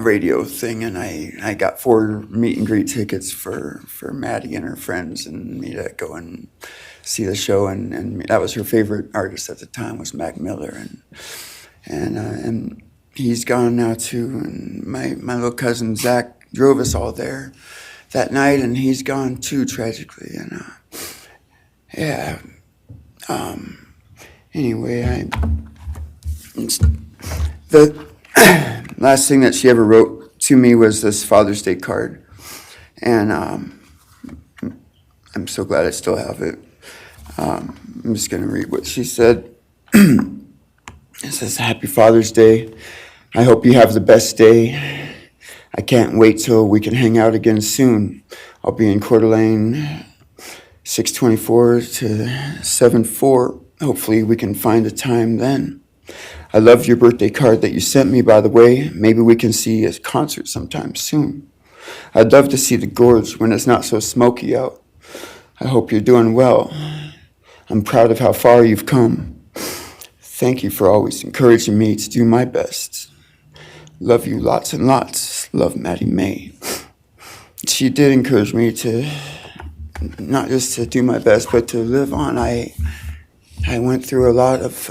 radio thing, and I got 4 meet and greet tickets for Maddie and her friends and me to go and see the show, and that was her favorite artist at the time, was Mac Miller, and he's gone now too, and my little cousin Zach drove us all there that night, and he's gone too, tragically, and anyway, the last thing that she ever wrote to me was this Father's Day card, and I'm so glad I still have it. I'm just going to read what she said. It says, "Happy Father's Day. I hope you have the best day. I can't wait till we can hang out again soon. I'll be in Coeur d'Alene, 624 to 74. Hopefully we can find a time then. I love your birthday card that you sent me, by the way. Maybe we can see a concert sometime soon. I'd love to see the gorge when it's not so smoky out. I hope you're doing well. I'm proud of how far you've come. Thank you for always encouraging me to do my best. Love you lots and lots. Love, Maddie May." She did encourage me to not just to do my best, but to live on. I went through a lot of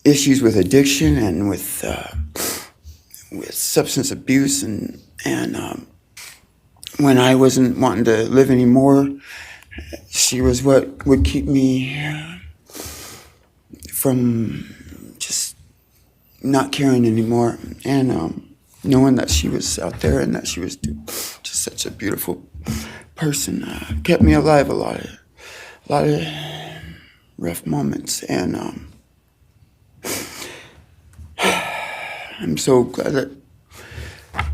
issues with addiction and with substance abuse, and when I wasn't wanting to live anymore, she was what would keep me from just not caring anymore, and knowing that she was out there and that she was just such a beautiful person kept me alive a lot of rough moments, and I'm so glad that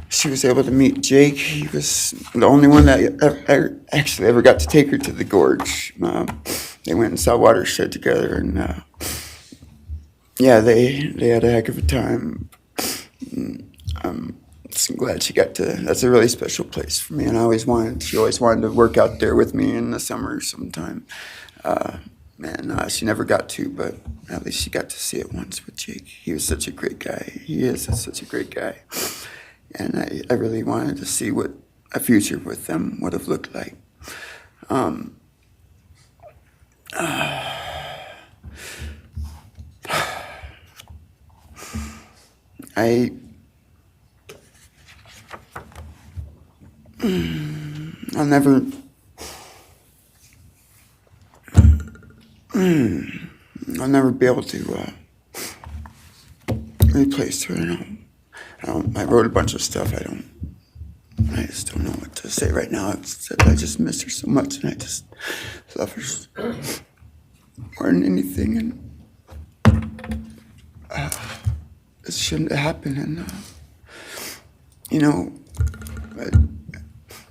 she was able to meet Jake. He was the only one that actually ever got to take her to the gorge. They went and saw Watershed together, and they had a heck of a time. I'm just glad she got to. That's a really special place for me, and she always wanted to work out there with me in the summer sometime. She never got to, but at least she got to see it once with Jake. He was such a great guy. He is such a great guy. And I really wanted to see what a future with them would have looked like. I'll never be able to replace her. I wrote a bunch of stuff. I just don't know what to say right now. I just miss her so much, and I just love her more than anything. And it shouldn't have happened. And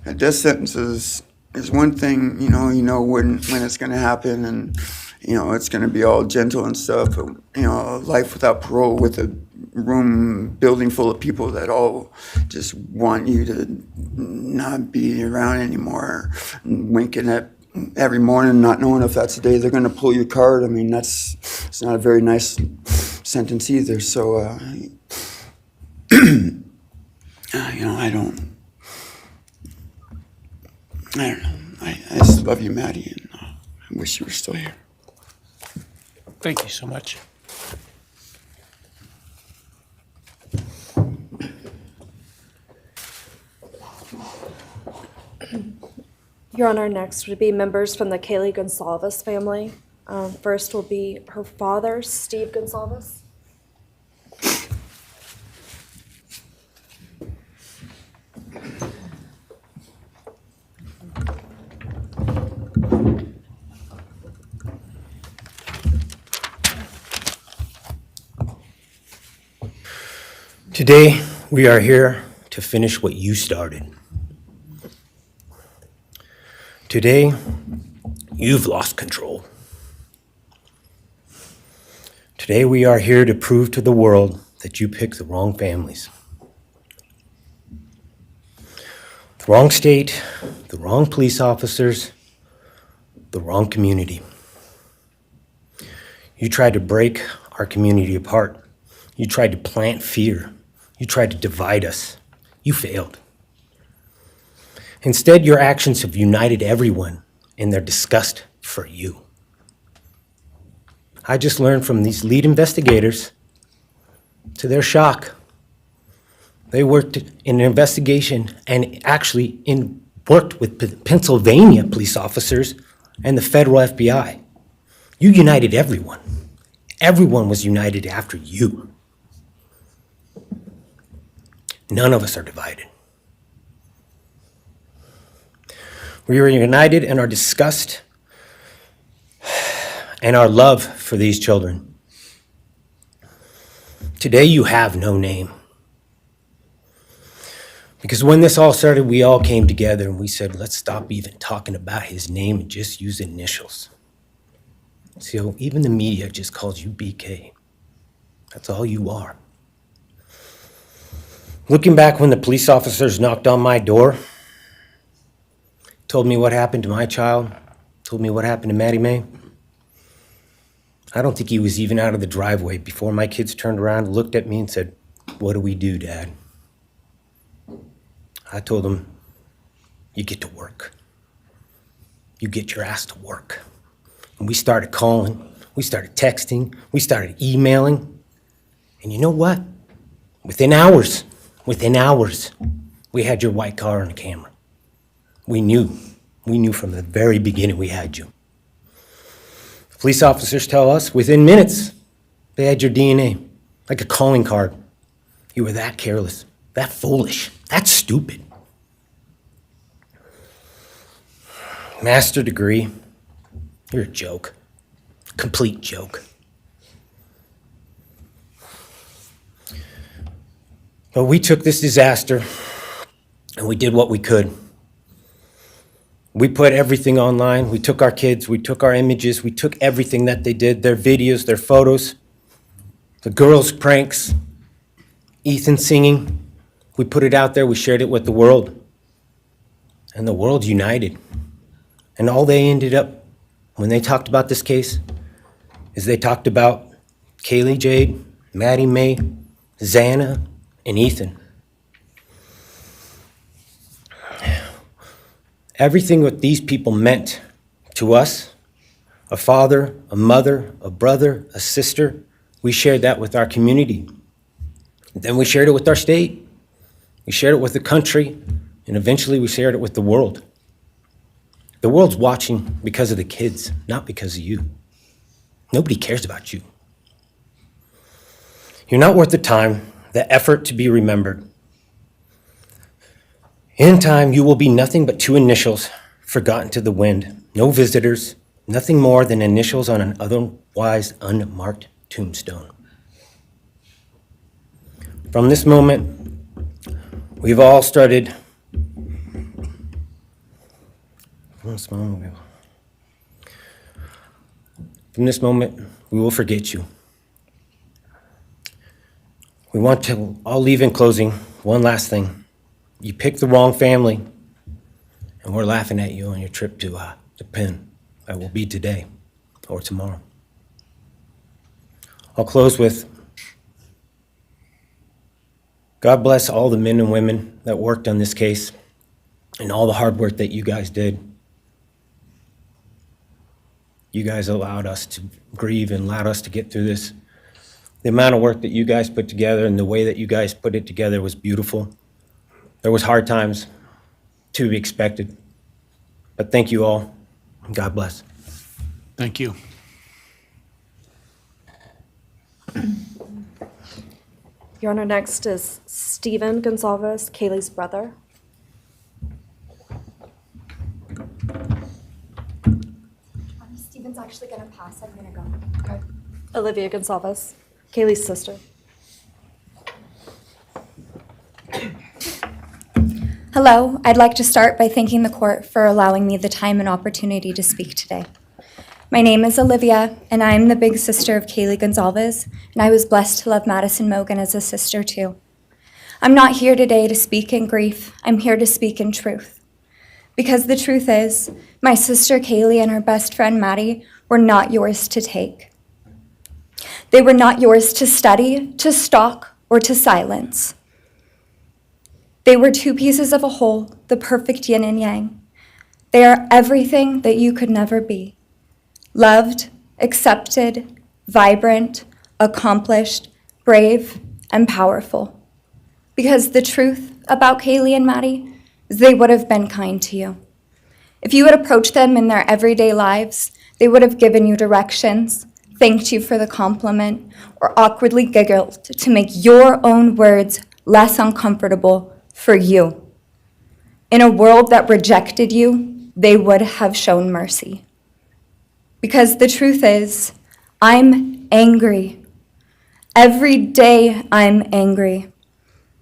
a death sentence is one thing, you know when it's going to happen, and it's going to be all gentle and stuff. But, life without parole, with a building full of people that all just want you to not be around anymore, and winking at every morning, not knowing if that's the day they're going to pull your card. I mean, it's not a very nice sentence either. So, I don't know. I just love you, Maddie, and I wish you were still here.
Thank you so much.
Your Honor, next would be members from the Kaylee Goncalves family. First will be her father, Steve Gonzalez.
Today, we are here to finish what you started. Today, you've lost control. Today, we are here to prove to the world that you picked the wrong families. The wrong state, the wrong police officers, the wrong community. You tried to break our community apart. You tried to plant fear. You tried to divide us. You failed. Instead, your actions have united everyone in their disgust for you. I just learned from these lead investigators, to their shock, they worked in an investigation and actually worked with Pennsylvania police officers and the federal FBI. You united everyone. Everyone was united after you. None of us are divided. We are united in our disgust and our love for these children. Today you have no name. Because when this all started, we all came together and we said, let's stop even talking about his name and just use initials. So even the media just calls you BK. That's all you are. Looking back when the police officers knocked on my door, told me what happened to my child, told me what happened to Maddie Mae, I don't think he was even out of the driveway before my kids turned around, looked at me and said, what do we do, Dad? I told them, you get to work. You get your ass to work. And we started calling, we started texting, we started emailing. And you know what? Within hours, we had your white car on the camera. We knew from the very beginning we had you. Police officers tell us within minutes they had your DNA, like a calling card. You were that careless, that foolish, that stupid. Master degree, you're a joke, complete joke. But we took this disaster and we did what we could. We put everything online. We took our kids, we took our images, we took everything that they did, their videos, their photos, the girls' pranks, Ethan singing. We put it out there, we shared it with the world. And the world united. And all they ended up, when they talked about this case, is they talked about Kaylee Jade, Maddie Mae, Xana, and Ethan. Everything what these people meant to us, a father, a mother, a brother, a sister, we shared that with our community. Then we shared it with our state. We shared it with the country, and eventually we shared it with the world. The world's watching because of the kids, not because of you. Nobody cares about you. You're not worth the time, the effort to be remembered. In time, you will be nothing but two initials forgotten to the wind. No visitors, nothing more than initials on an otherwise unmarked tombstone. From this moment, we've all started From this moment, we will forget you. We want to all leave in closing one last thing. You picked the wrong family, and we're laughing at you on your trip to Penn. That will be today or tomorrow. I'll close with, God bless all the men and women that worked on this case and all the hard work that you guys did. You guys allowed us to grieve and allowed us to get through this. The amount of work that you guys put together and the way that you guys put it together was beautiful. There was hard times to be expected. But thank you all, and God bless.
Thank you.
Your Honor, next is Stephen Gonzalez, Kaylee's brother.
Steven's actually gonna pass. I'm gonna go. Okay.
Olivia Gonzalez, Kaylee's sister.
Hello. I'd like to start by thanking the court for allowing me the time and opportunity to speak today. My name is Olivia, and I am the big sister of Kaylee Gonzalez, and I was blessed to love Madison Mogen as a sister too. I'm not here today to speak in grief. I'm here to speak in truth. Because the truth is, my sister Kaylee and her best friend Maddie were not yours to take. They were not yours to study, to stalk, or to silence. They were two pieces of a whole, the perfect yin and yang. They are everything that you could never be. Loved, accepted, vibrant, accomplished, brave, and powerful. Because the truth about Kaylee and Maddie is they would have been kind to you. If you had approached them in their everyday lives, they would have given you directions, thanked you for the compliment, or awkwardly giggled to make your own words less uncomfortable for you. In a world that rejected you, they would have shown mercy. Because the truth is, I'm angry. Every day I'm angry.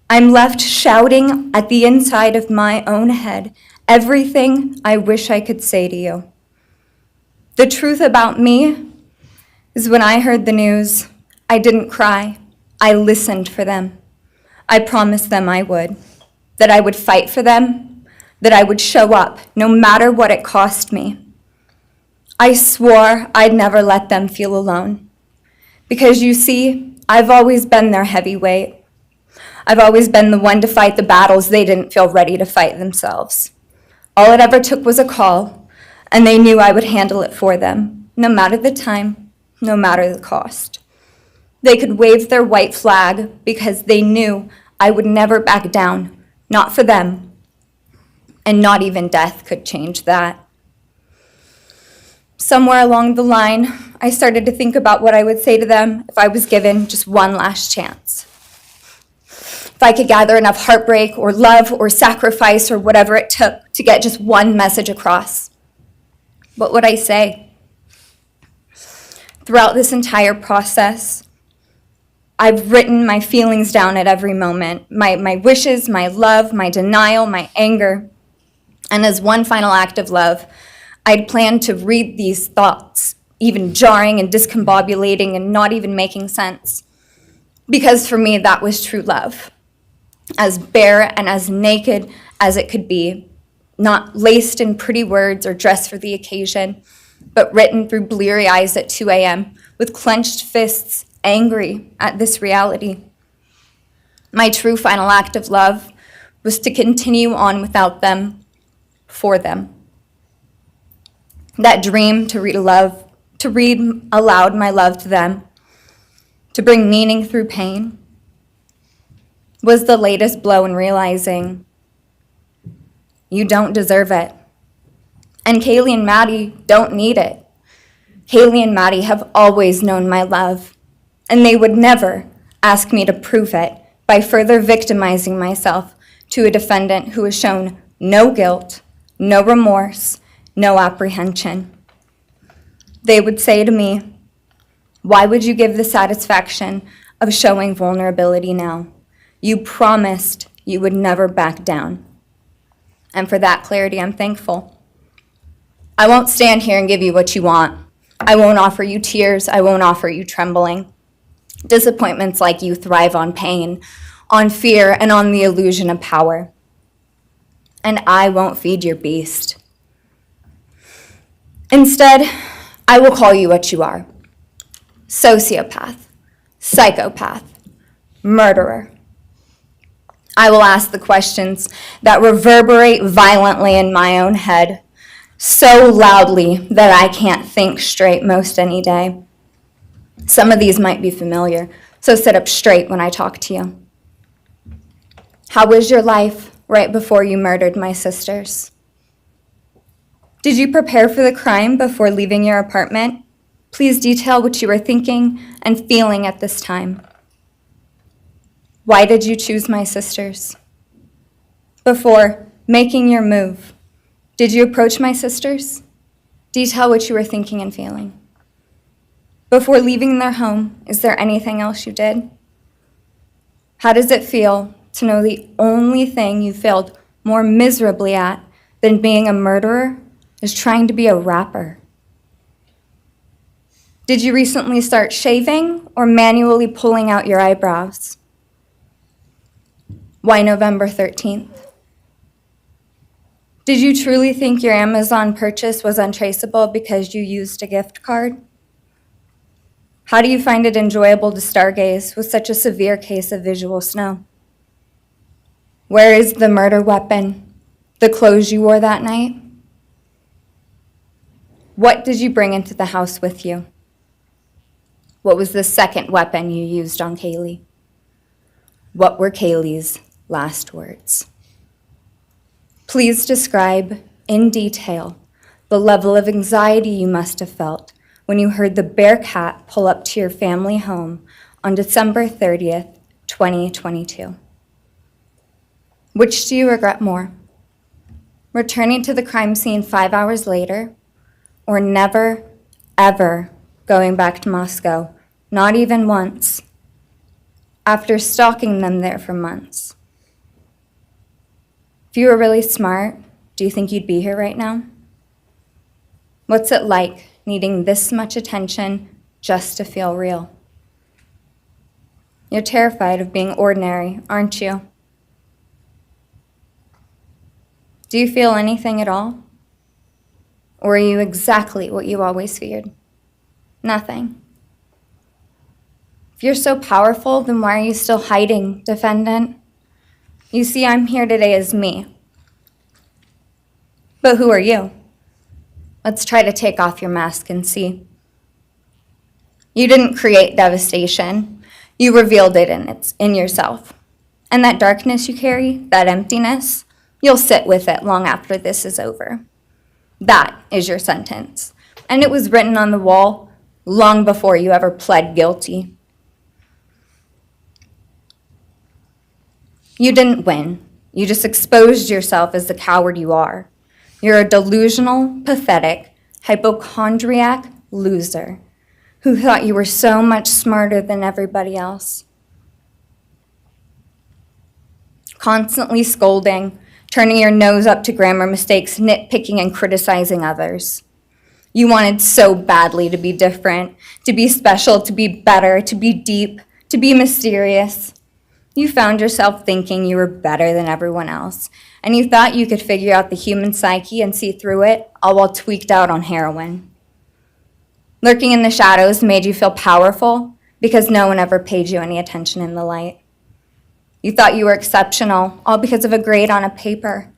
I'm left shouting at the inside of my own head everything I wish I could say to you. The truth about me is when I heard the news, I didn't cry. I listened for them. I promised them I would, that I would fight for them, that I would show up no matter what it cost me. I swore I'd never let them feel alone. Because you see, I've always been their heavyweight. I've always been the one to fight the battles they didn't feel ready to fight themselves. All it ever took was a call, and they knew I would handle it for them, no matter the time, no matter the cost. They could wave their white flag because they knew I would never back down, not for them, and not even death could change that. Somewhere along the line, I started to think about what I would say to them if I was given just one last chance. If I could gather enough heartbreak or love or sacrifice or whatever it took to get just one message across, what would I say? Throughout this entire process, I've written my feelings down at every moment, my wishes, my love, my denial, my anger. And as one final act of love, I'd planned to read these thoughts, even jarring and discombobulating and not even making sense. Because for me, that was true love. As bare and as naked as it could be, not laced in pretty words or dressed for the occasion, but written through bleary eyes at 2 a.m. with clenched fists, angry at this reality. My true final act of love was to continue on without them, for them. That dream to read aloud my love to them, to bring meaning through pain, was the latest blow in realizing you don't deserve it. And Kaylee and Maddie don't need it. Kaylee and Maddie have always known my love, and they would never ask me to prove it by further victimizing myself to a defendant who has shown no guilt, no remorse, no apprehension. They would say to me, "Why would you give the satisfaction of showing vulnerability now? You promised you would never back down." And for that clarity, I'm thankful. I won't stand here and give you what you want. I won't offer you tears. I won't offer you trembling. Disappointments like you thrive on pain, on fear, and on the illusion of power. And I won't feed your beast. Instead, I will call you what you are: sociopath, psychopath, murderer. I will ask the questions that reverberate violently in my own head, so loudly that I can't think straight most any day. Some of these might be familiar, so sit up straight when I talk to you. How was your life right before you murdered my sisters? Did you prepare for the crime before leaving your apartment? Please detail what you were thinking and feeling at this time. Why did you choose my sisters? Before making your move, did you approach my sisters? Detail what you were thinking and feeling. Before leaving their home, is there anything else you did? How does it feel to know the only thing you failed more miserably at than being a murderer is trying to be a rapper? Did you recently start shaving or manually pulling out your eyebrows? Why November 13th? Did you truly think your Amazon purchase was untraceable because you used a gift card? How do you find it enjoyable to stargaze with such a severe case of visual snow? Where is the murder weapon, the clothes you wore that night? What did you bring into the house with you? What was the second weapon you used on Kaylee? What were Kaylee's last words? Please describe in detail the level of anxiety you must have felt when you heard the Bearcat pull up to your family home on December 30th, 2022. Which do you regret more? Returning to the crime scene 5 hours later, or never, ever going back to Moscow, not even once, after stalking them there for months? If you were really smart, do you think you'd be here right now? What's it like needing this much attention just to feel real? You're terrified of being ordinary, aren't you? Do you feel anything at all? Or are you exactly what you always feared? Nothing. If you're so powerful, then why are you still hiding, defendant? You see, I'm here today as me. But who are you? Let's try to take off your mask and see. You didn't create devastation. You revealed it in yourself. And that darkness you carry, that emptiness, you'll sit with it long after this is over. That is your sentence. And it was written on the wall long before you ever pled guilty. You didn't win. You just exposed yourself as the coward you are. You're a delusional, pathetic, hypochondriac loser who thought you were so much smarter than everybody else. Constantly scolding, turning your nose up to grammar mistakes, nitpicking and criticizing others. You wanted so badly to be different, to be special, to be better, to be deep, to be mysterious. You found yourself thinking you were better than everyone else, and you thought you could figure out the human psyche and see through it, all while tweaked out on heroin. Lurking in the shadows made you feel powerful because no one ever paid you any attention in the light. You thought you were exceptional, all because of a grade on a paper.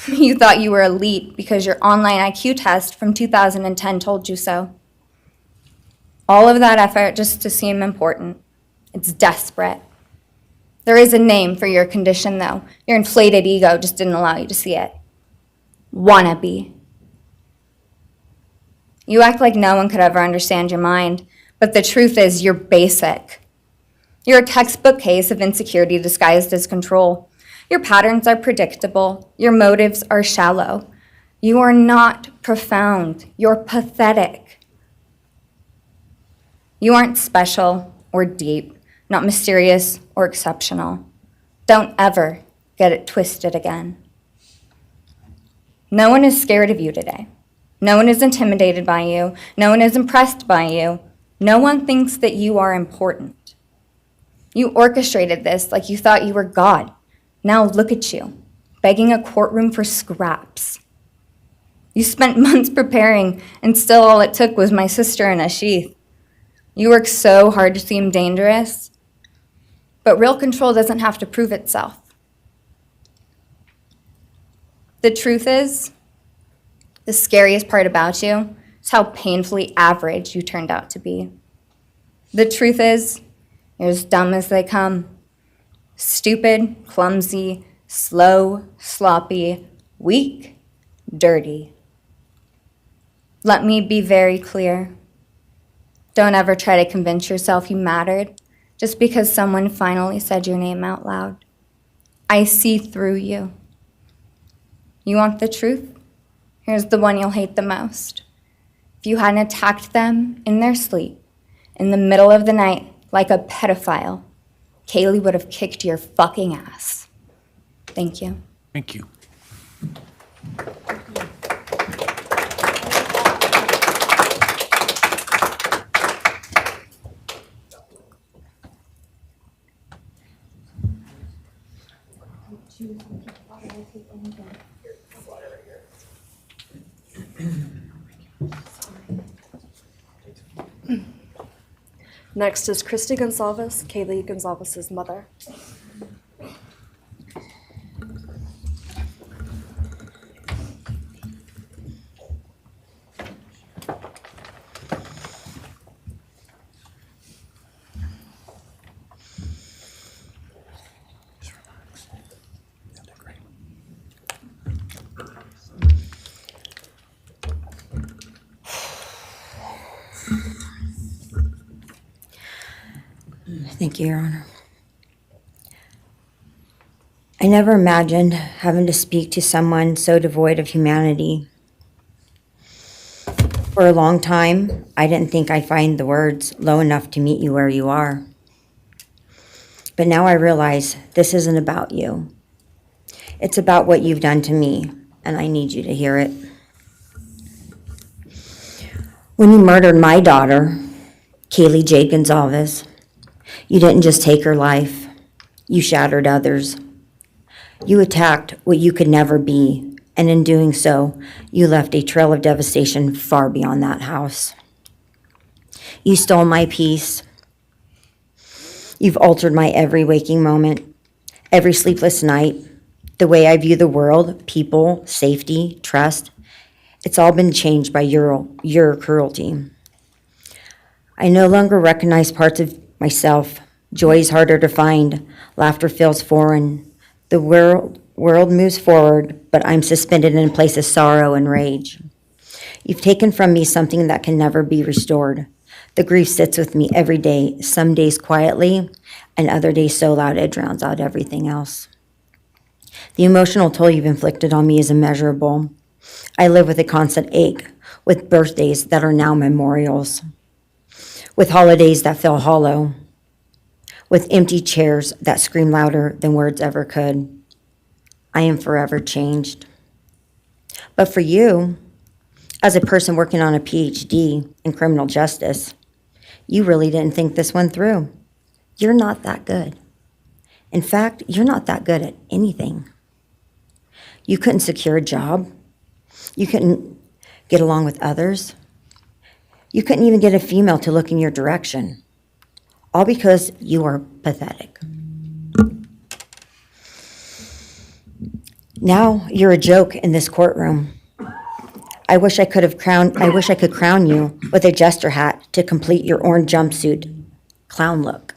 You thought you were elite because your online IQ test from 2010 told you so. All of that effort just to seem important. It's desperate. There is a name for your condition, though. Your inflated ego just didn't allow you to see it. Wannabe. You act like no one could ever understand your mind, but the truth is you're basic. You're a textbook case of insecurity disguised as control. Your patterns are predictable. Your motives are shallow. You are not profound. You're pathetic. You aren't special or deep, not mysterious or exceptional. Don't ever get it twisted again. No one is scared of you today. No one is intimidated by you. No one is impressed by you. No one thinks that you are important. You orchestrated this like you thought you were God. Now look at you, begging a courtroom for scraps. You spent months preparing, and still all it took was my sister in a sheath. You worked so hard to seem dangerous, but real control doesn't have to prove itself. The truth is, the scariest part about you is how painfully average you turned out to be. The truth is, you're as dumb as they come. Stupid, clumsy, slow, sloppy, weak, dirty. Let me be very clear. Don't ever try to convince yourself you mattered just because someone finally said your name out loud. I see through you. You want the truth? Here's the one you'll hate the most. If you hadn't attacked them in their sleep, in the middle of the night, like a pedophile, Kaylee would have kicked your fucking ass. Thank you.
Thank you.
Next is Christy Gonzalez, Kaylee Gonzalez's mother.
Thank you, Your Honor. I never imagined having to speak to someone so devoid of humanity. For a long time, I didn't think I'd find the words low enough to meet you where you are. But now I realize this isn't about you. It's about what you've done to me, and I need you to hear it. When you murdered my daughter, Kaylee Jade Gonzalez, you didn't just take her life, you shattered others. You attacked what you could never be, and in doing so, you left a trail of devastation far beyond that house. You stole my peace. You've altered my every waking moment, every sleepless night, the way I view the world, people, safety, trust. It's all been changed by your cruelty. I no longer recognize parts of myself. Joy is harder to find. Laughter feels foreign. The world moves forward, but I'm suspended in a place of sorrow and rage. You've taken from me something that can never be restored. The grief sits with me every day, some days quietly, and other days so loud it drowns out everything else. The emotional toll you've inflicted on me is immeasurable. I live with a constant ache, with birthdays that are now memorials, with holidays that feel hollow, with empty chairs that scream louder than words ever could. I am forever changed. But for you, as a person working on a PhD in criminal justice, you really didn't think this one through. You're not that good. In fact, you're not that good at anything. You couldn't secure a job. You couldn't get along with others. You couldn't even get a female to look in your direction. All because you are pathetic. Now you're a joke in this courtroom. I wish I could crown you with a jester hat to complete your orange jumpsuit clown look.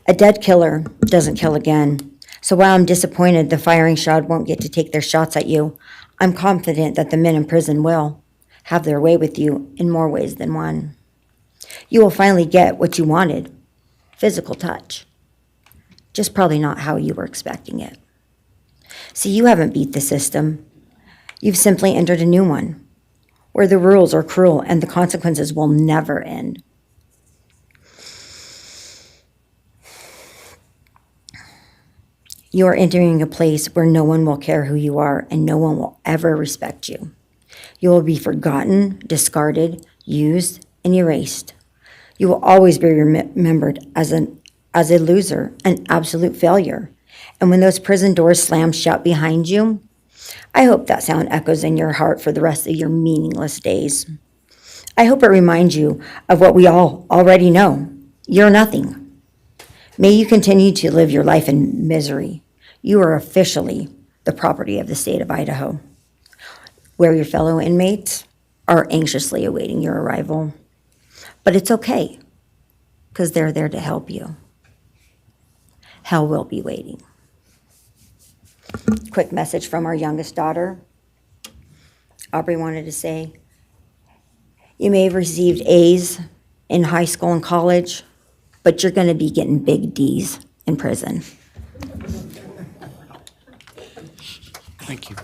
A dead killer doesn't kill again. So while I'm disappointed the firing squad won't get to take their shots at you, I'm confident that the men in prison will have their way with you in more ways than one. You will finally get what you wanted, physical touch. Just probably not how you were expecting it. See, you haven't beat the system. You've simply entered a new one, where the rules are cruel and the consequences will never end. You are entering a place where no one will care who you are and no one will ever respect you. You will be forgotten, discarded, used, and erased. You will always be remembered as a loser, an absolute failure. And when those prison doors slam shut behind you, I hope that sound echoes in your heart for the rest of your meaningless days. I hope it reminds you of what we all already know. You're nothing. May you continue to live your life in misery. You are officially the property of the state of Idaho, where your fellow inmates are anxiously awaiting your arrival. But it's okay, because they're there to help you. Hell will be waiting. Quick message from our youngest daughter. Aubrey wanted to say, you may have received A's in high school and college, but you're going to be getting big D's in prison.
Thank you.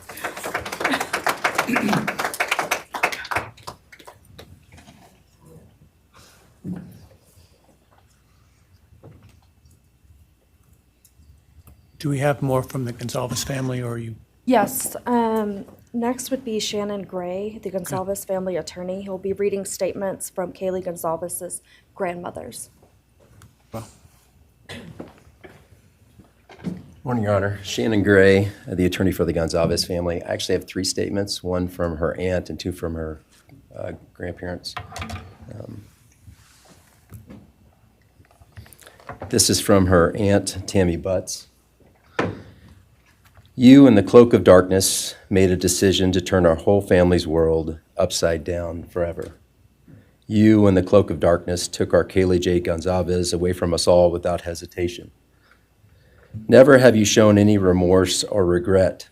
Do we have more from the Gonzalez family, or are you?
Yes. Next would be Shannon Gray, the Gonzalez family attorney. He'll be reading statements from Kaylee Gonzalez's grandmothers.
Well,
Morning, Your Honor. Shannon Gray, the attorney for the Gonzalez family. I actually have 3 statements, one from her aunt and 2 from her grandparents. This is from her aunt, Tammy Butts. You, in the cloak of darkness, made a decision to turn our whole family's world upside down forever. You, in the cloak of darkness, took our Kaylee J. Gonzalez away from us all without hesitation. Never have you shown any remorse or regret.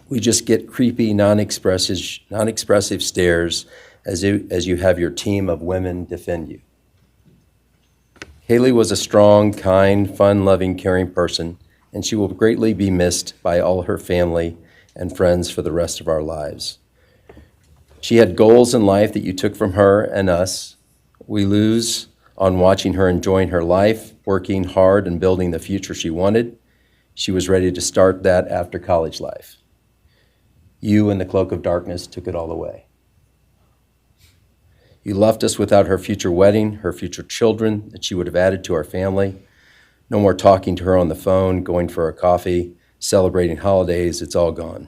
We just get creepy, non-expressive stares as you have your team of women defend you. Kaylee was a strong, kind, fun-loving, caring person, and she will greatly be missed by all her family and friends for the rest of our lives. She had goals in life that you took from her and us. We lose on watching her enjoying her life, working hard and building the future she wanted. She was ready to start that after college life. You, in the cloak of darkness, took it all away. You left us without her future wedding, her future children that she would have added to our family. No more talking to her on the phone, going for a coffee, celebrating holidays. It's all gone.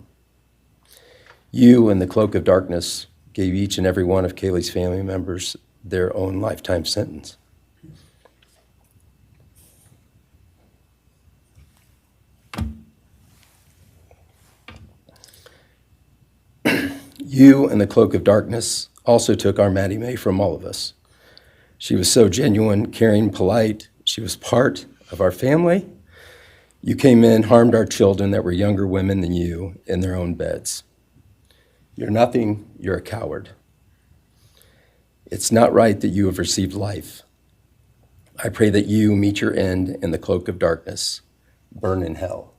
You, in the cloak of darkness, gave each and every one of Kaylee's family members their own lifetime sentence. You, in the cloak of darkness, also took our Maddie Mae from all of us. She was so genuine, caring, polite. She was part of our family. You came in, harmed our children that were younger women than you in their own beds. You're nothing, you're a coward. It's not right that you have received life. I pray that you meet your end in the cloak of darkness, burn in hell.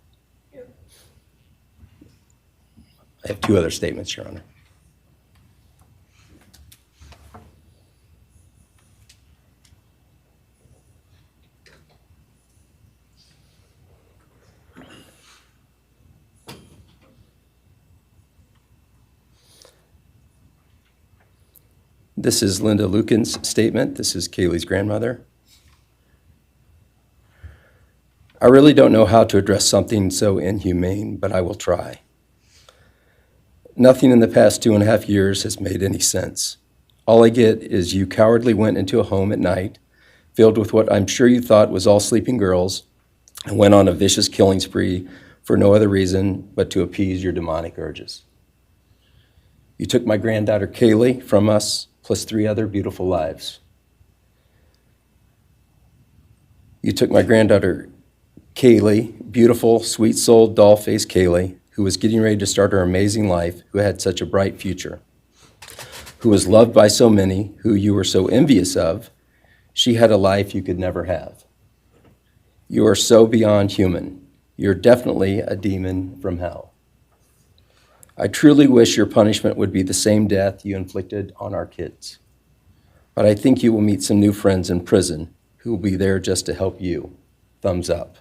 I have 2 other statements, Your Honor. This is Linda Lucan's statement. This is Kaylee's grandmother. I really don't know how to address something so inhumane, but I will try. Nothing in the past 2.5 years has made any sense. All I get is you cowardly went into a home at night, filled with what I'm sure you thought was all sleeping girls, and went on a vicious killing spree for no other reason but to appease your demonic urges. You took my granddaughter Kaylee from us, plus 3 other beautiful lives. You took my granddaughter Kaylee, beautiful, sweet-souled, doll-faced Kaylee, who was getting ready to start her amazing life, who had such a bright future, who was loved by so many, who you were so envious of. She had a life you could never have. You are so beyond human. You're definitely a demon from hell. I truly wish your punishment would be the same death you inflicted on our kids. But I think you will meet some new friends in prison who will be there just to help you. Thumbs up.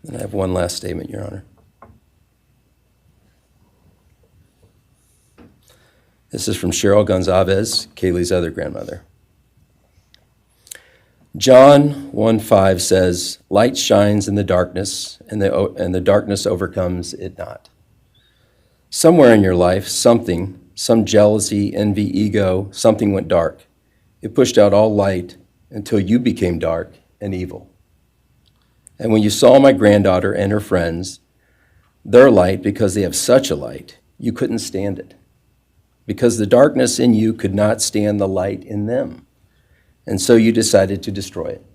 And I have one last statement, Your Honor. This is from Cheryl Gonzalez, Kaylee's other grandmother. John 1:5 says, "Light shines in the darkness, and the darkness overcomes it not." Somewhere in your life, some jealousy, envy, ego, something went dark. It pushed out all light until you became dark and evil. And when you saw my granddaughter and her friends, their light, because they have such a light, you couldn't stand it. Because the darkness in you could not stand the light in them. And so you decided to destroy it.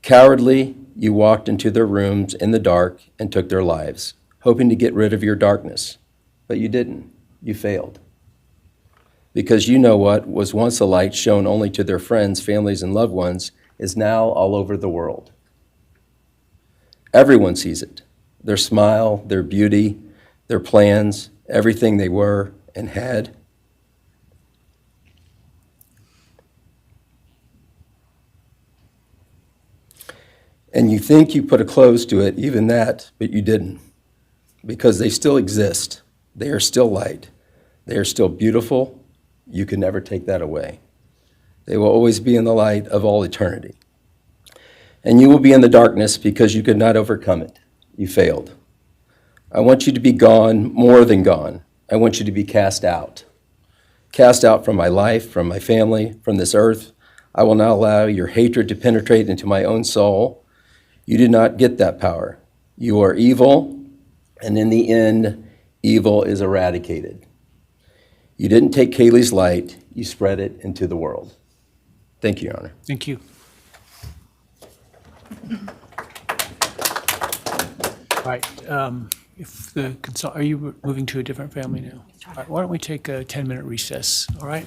Cowardly, you walked into their rooms in the dark and took their lives, hoping to get rid of your darkness. But you didn't. You failed. Because you know what was once a light shown only to their friends, families, and loved ones is now all over the world. Everyone sees it. Their smile, their beauty, their plans, everything they were and had. And you think you put a close to it, even that, but you didn't. Because they still exist. They are still light. They are still beautiful. You can never take that away. They will always be in the light of all eternity. And you will be in the darkness because you could not overcome it. You failed. I want you to be gone, more than gone. I want you to be cast out. Cast out from my life, from my family, from this earth. I will not allow your hatred to penetrate into my own soul. You did not get that power. You are evil, and in the end, evil is eradicated. You didn't take Kaylee's light, you spread it into the world. Thank you, Your Honor.
Thank you. All right, if the are you moving to a different family now? All right, why don't we take a 10-minute recess, all right?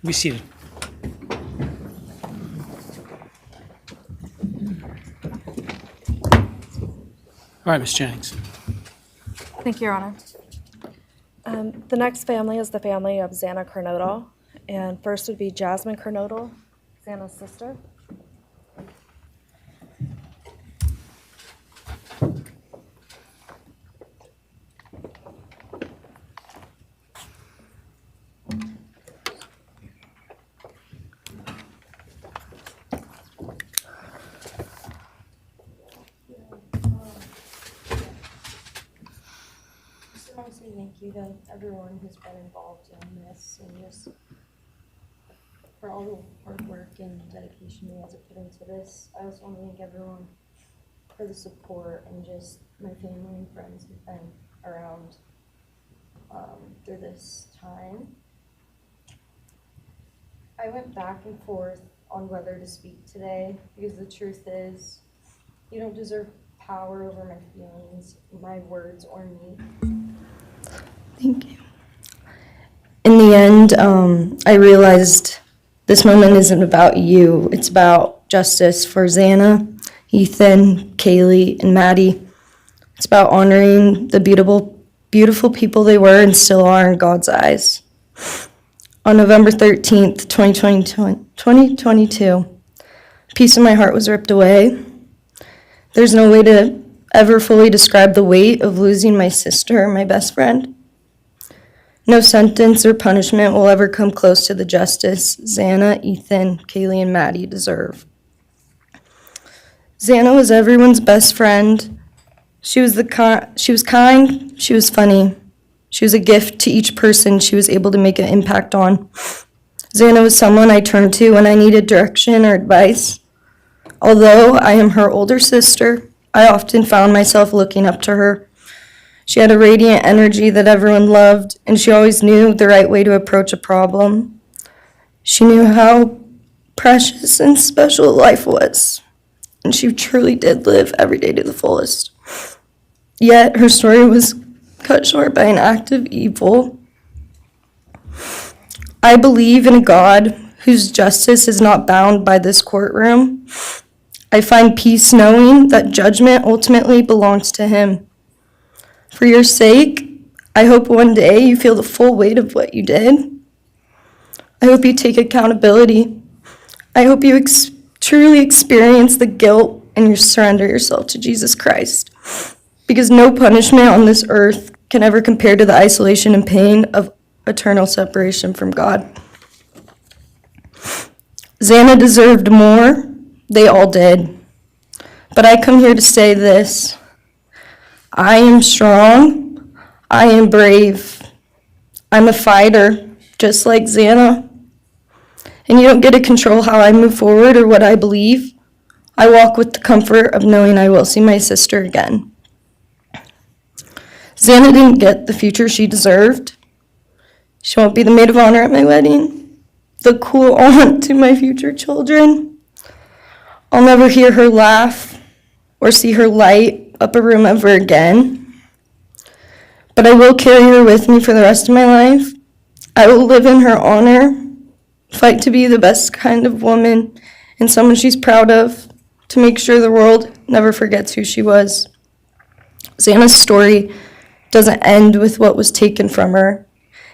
Be seated. All right, Ms. Jennings.
Thank you, Your Honor. The next family is the family of Xana Kernodal, and first would be Jasmine Kernodal, Xana's sister.
Just want to say thank you to everyone who's been involved in this and just for all the hard work and dedication you guys have put into this. I also want to thank everyone for the support and just my family and friends who've been around through this time. I went back and forth on whether to speak today because the truth is you don't deserve power over my feelings, my words, or me.
Thank you. In the end, I realized this moment isn't about you. It's about justice for Xana, Ethan, Kaylee, and Maddie. It's about honoring the beautiful people they were and still are in God's eyes. On November 13th, 2022, a piece of my heart was ripped away. There's no way to ever fully describe the weight of losing my sister, my best friend. No sentence or punishment will ever come close to the justice Xana, Ethan, Kaylee, and Maddie deserve. Xana was everyone's best friend. She was kind, she was funny. She was a gift to each person she was able to make an impact on. Xana was someone I turned to when I needed direction or advice. Although I am her older sister, I often found myself looking up to her. She had a radiant energy that everyone loved, and she always knew the right way to approach a problem. She knew how precious and special life was, and she truly did live every day to the fullest. Yet her story was cut short by an act of evil. I believe in a God whose justice is not bound by this courtroom. I find peace knowing that judgment ultimately belongs to Him. For your sake, I hope one day you feel the full weight of what you did. I hope you take accountability. I hope you truly experience the guilt and you surrender yourself to Jesus Christ. Because no punishment on this earth can ever compare to the isolation and pain of eternal separation from God. Xana deserved more. They all did. But I come here to say this. I am strong. I am brave. I'm a fighter, just like Xana. And you don't get to control how I move forward or what I believe. I walk with the comfort of knowing I will see my sister again. Xana didn't get the future she deserved. She won't be the maid of honor at my wedding, the cool aunt to my future children. I'll never hear her laugh or see her light up a room ever again. But I will carry her with me for the rest of my life. I will live in her honor, fight to be the best kind of woman and someone she's proud of, to make sure the world never forgets who she was. Xana's story doesn't end with what was taken from her.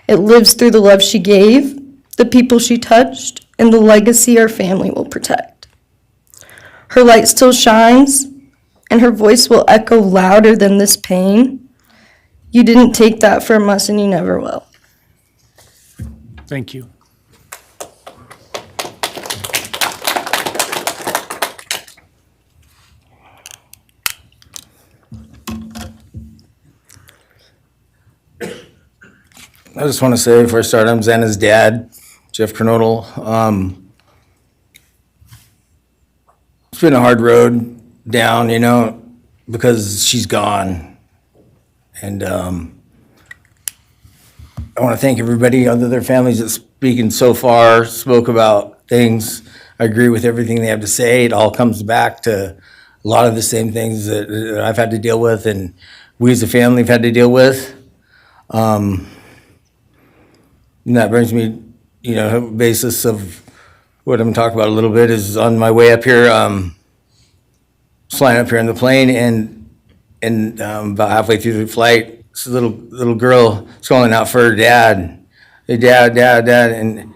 It lives through the love she gave, the people she touched, and the legacy our family will protect. Her light still shines, and her voice will echo louder than this pain. You didn't take that from us, and you never will.
Thank you.
I just want to say before I start, I'm Xana's dad, Jeff Kernodle. It's been a hard road down, because she's gone. And I want to thank everybody, other their families that speaking so far, spoke about things. I agree with everything they have to say. It all comes back to a lot of the same things that I've had to deal with and we as a family have had to deal with. And that brings me, basis of what I'm talking about a little bit is on my way up here, flying up here in the plane, and about halfway through the flight, this little girl is calling out for her dad. Hey, dad, and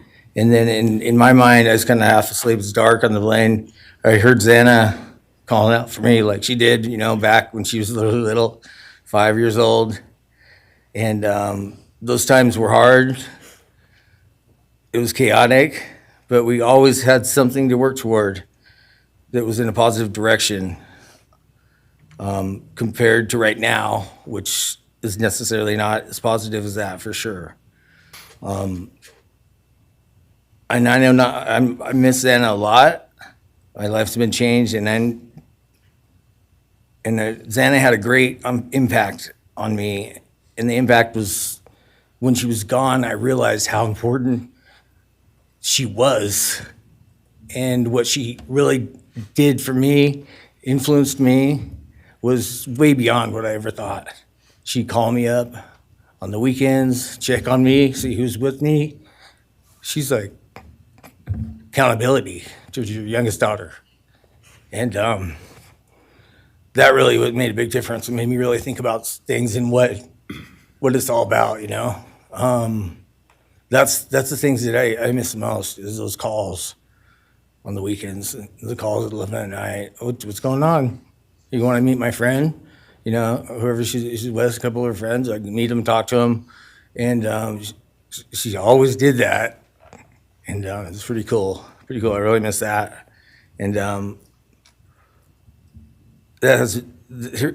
then in my mind, I was kind of half asleep. It's dark on the plane. I heard Xana calling out for me like she did, back when she was little, 5 years old. And those times were hard. It was chaotic, but we always had something to work toward that was in a positive direction, compared to right now, which is necessarily not as positive as that for sure. And I know I miss Xana a lot. My life's been changed, and Xana had a great impact on me. And the impact was when she was gone, I realized how important she was and what she really did for me, influenced me, was way beyond what I ever thought. She'd call me up on the weekends, check on me, see who's with me. She's like accountability to your youngest daughter. And that really made a big difference. It made me really think about things and what it's all about, That's the things that I miss the most, is those calls on the weekends, the calls at 11 at night. What's going on? You want to meet my friend? Whoever she's with, a couple of her friends, I can meet them, talk to them. And she always did that. And it's pretty cool. Pretty cool. I really miss that. And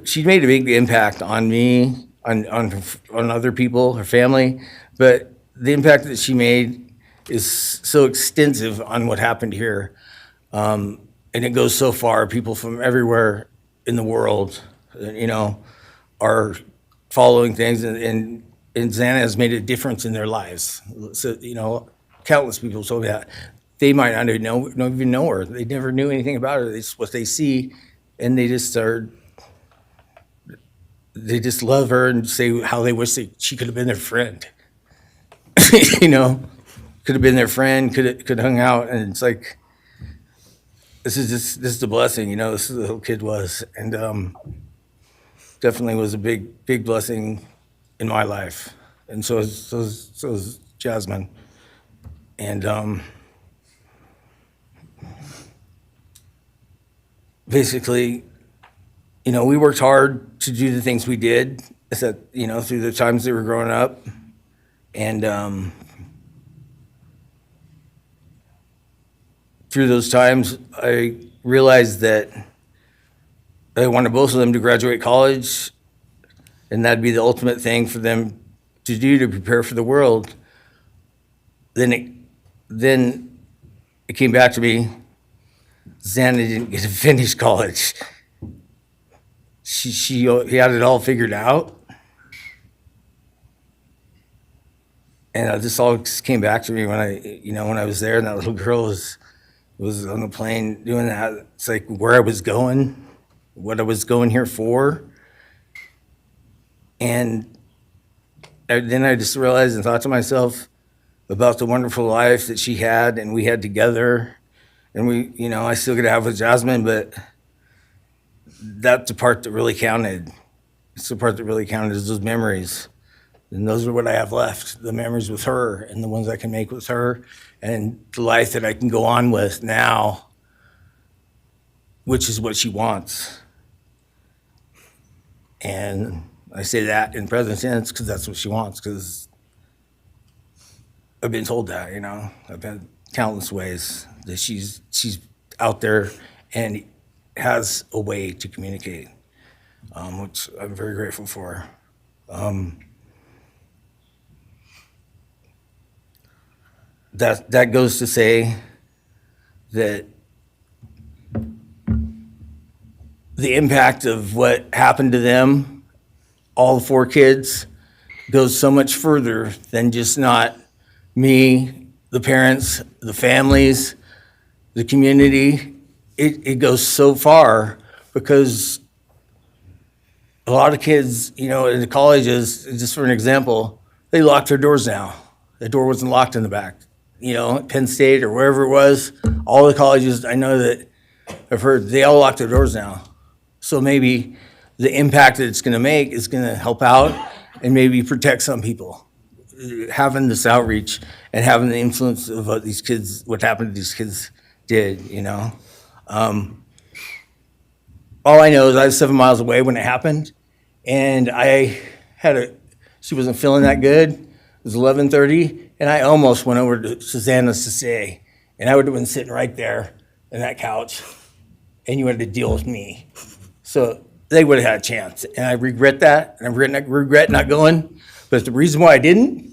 she made a big impact on me, on other people, her family. But the impact that she made is so extensive on what happened here. And it goes so far. People from everywhere in the world, are following things. And Xana has made a difference in their lives. So, countless people told me that. They might not even know her. They never knew anything about her. It's what they see, and they just love her and say how they wish she could have been their friend. Could have been their friend, could have hung out, and it's like, this is a blessing, this is what the little kid was, and definitely was a big blessing in my life, and so is Jasmine, and basically, we worked hard to do the things we did, through the times they were growing up. And through those times, I realized that I wanted both of them to graduate college, and that'd be the ultimate thing for them to do to prepare for the world. Then it came back to me, Xana didn't get to finish college. He had it all figured out. And this all came back to me when I was there, and that little girl was on the plane doing that. It's like where I was going, what I was going here for. And then I just realized and thought to myself about the wonderful life that she had and we had together. And I still get to have with Jasmine, but that's the part that really counted. It's the part that really counted, is those memories. And those are what I have left, the memories with her and the ones I can make with her and the life that I can go on with now, which is what she wants. And I say that in present tense because that's what she wants, because I've been told that, I've had countless ways that she's out there and has a way to communicate, which I'm very grateful for. That goes to say that the impact of what happened to them, all 4 kids, goes so much further than just not me, the parents, the families, the community. It goes so far because a lot of kids, in the colleges, just for an example, they lock their doors now. The door wasn't locked in the back. Penn State or wherever it was, all the colleges, I know that I've heard, they all lock their doors now. So maybe the impact that it's gonna make is gonna help out and maybe protect some people. Having this outreach and having the influence of what happened to these kids did, all I know is I was 7 miles away when it happened, and she wasn't feeling that good. It was 11:30, and I almost went over to Xana's to say, and I would have been sitting right there in that couch, and you had to deal with me. So they would have had a chance, and I regret that, and I regret not going. But the reason why I didn't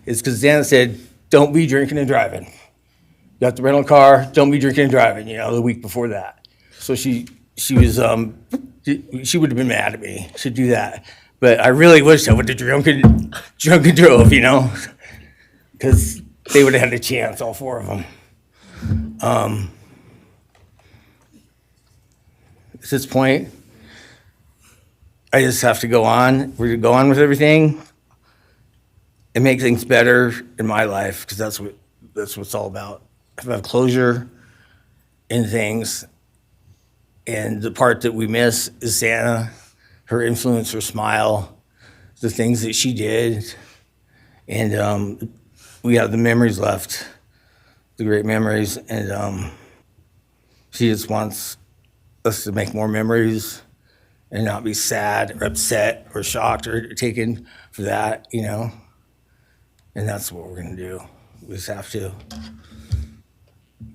is because Xana said, "Don't be drinking and driving. You got the rental car. Don't be drinking and driving." The week before that, so she was she would have been mad at me to do that. But I really wish I would have drunk and drove, because they would have had a chance, all four of them. At this point, I just have to go on. We're gonna go on with everything and make things better in my life, because that's what it's all about. If I have closure in things, and the part that we miss is Xana, her influence, her smile, the things that she did, and we have the memories left, the great memories, and she just wants us to make more memories and not be sad or upset or shocked or taken for that, and that's what we're gonna do. We just have to.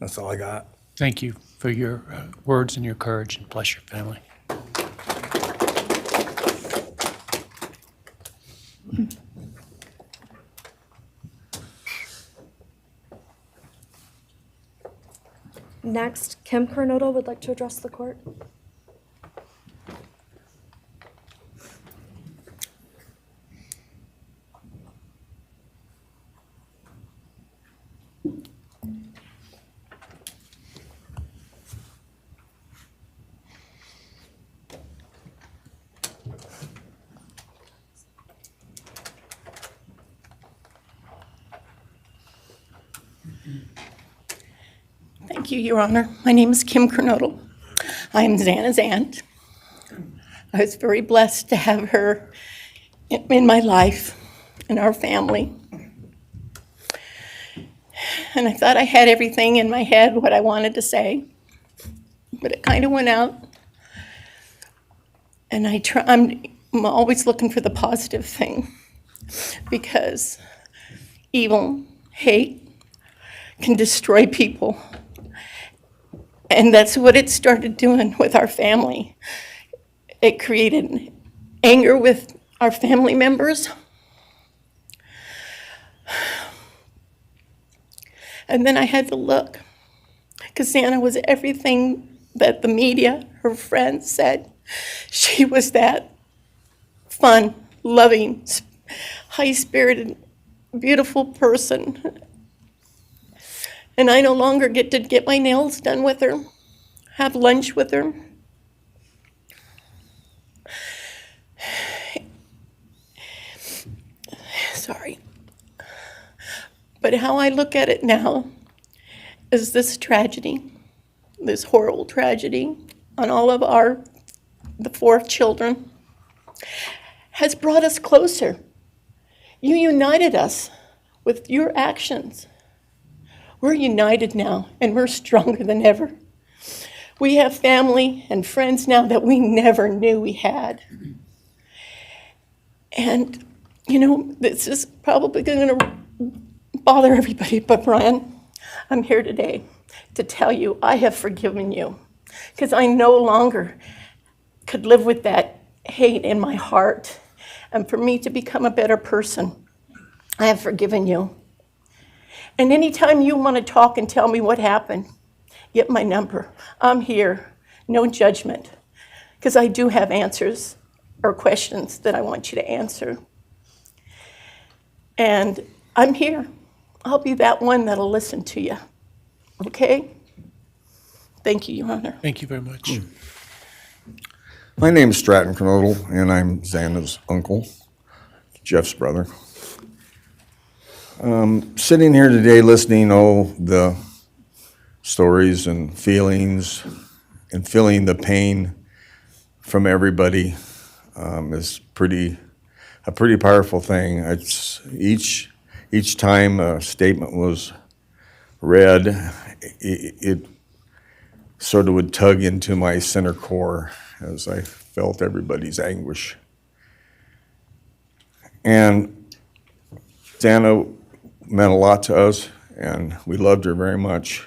That's all I got.
Thank you for your words and your courage, and bless your family.
Next, Kim Kernodal would like to address the court.
Thank you, Your Honor. My name is Kim Kernodal. I am Xana's aunt. I was very blessed to have her in my life, in our family. And I thought I had everything in my head, what I wanted to say, but it kind of went out. And I'm always looking for the positive thing, because evil, hate can destroy people. And that's what it started doing with our family. It created anger with our family members. And then I had to look, because Xana was everything that the media, her friends said. She was that fun, loving, high-spirited, beautiful person. And I no longer get to get my nails done with her, have lunch with her. Sorry. But how I look at it now is this tragedy, this horrible tragedy on all of the 4 children, has brought us closer. You united us with your actions. We're united now, and we're stronger than ever. We have family and friends now that we never knew we had. And, this is probably going to bother everybody, but Bryan, I'm here today to tell you I have forgiven you, because I no longer could live with that hate in my heart. And for me to become a better person, I have forgiven you. And anytime you want to talk and tell me what happened, get my number. I'm here, no judgment, because I do have answers or questions that I want you to answer. And I'm here. I'll be that one that'll listen to you, okay? Thank you, Your Honor.
Thank you very much.
My name is Stratton Kernodle, and I'm Xana's uncle, Jeff's brother. Sitting here today listening all the stories and feelings and feeling the pain from everybody is a pretty powerful thing. It's each time a statement was read, it sort of would tug into my center core as I felt everybody's anguish. And Xana meant a lot to us, and we loved her very much.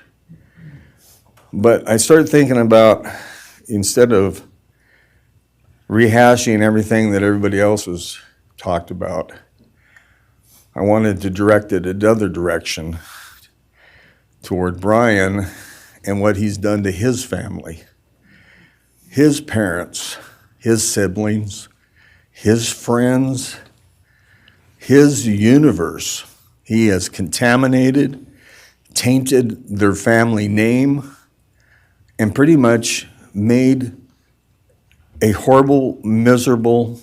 But I started thinking about, instead of rehashing everything that everybody else has talked about, I wanted to direct it another direction toward Bryan and what he's done to his family, his parents, his siblings, his friends, his universe. He has contaminated, tainted their family name, and pretty much made a horrible, miserable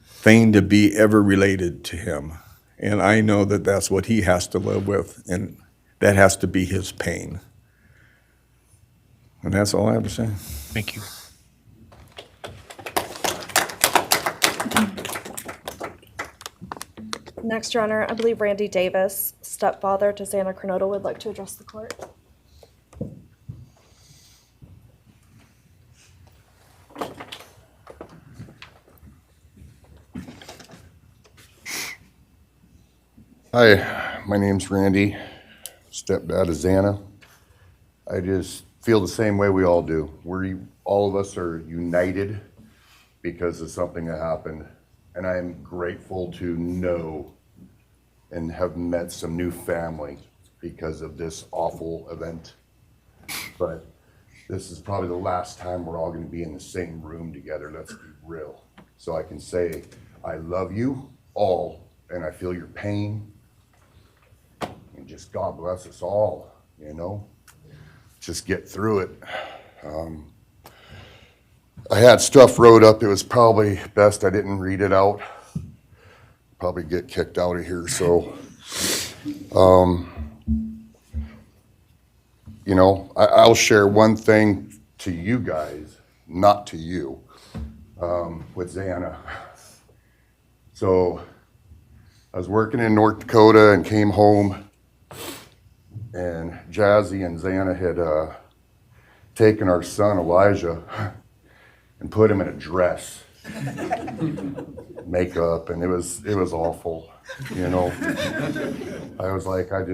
thing to be ever related to him. And I know that that's what he has to live with, and that has to be his pain. And that's all I have to say.
Thank you.
Next, Your Honor, I believe Randy Davis, stepfather to Xana Kernodal, would like to address the court.
Hi, my name's Randy, stepdad of Xana. I just feel the same way we all do. All of us are united because of something that happened. And I am grateful to know and have met some new family because of this awful event. But this is probably the last time we're all gonna be in the same room together, let's be real. So I can say, I love you all, and I feel your pain. And just God bless us all, you know? Just get through it. I had stuff wrote up. It was probably best I didn't read it out. Probably get kicked out of here, so. You know, I'll share one thing to you guys, not to you, with Xana. So I was working in North Dakota and came home, and Jazzy and Xana had taken our son Elijah and put him in a dress, makeup, and it was awful, you know. I was like, I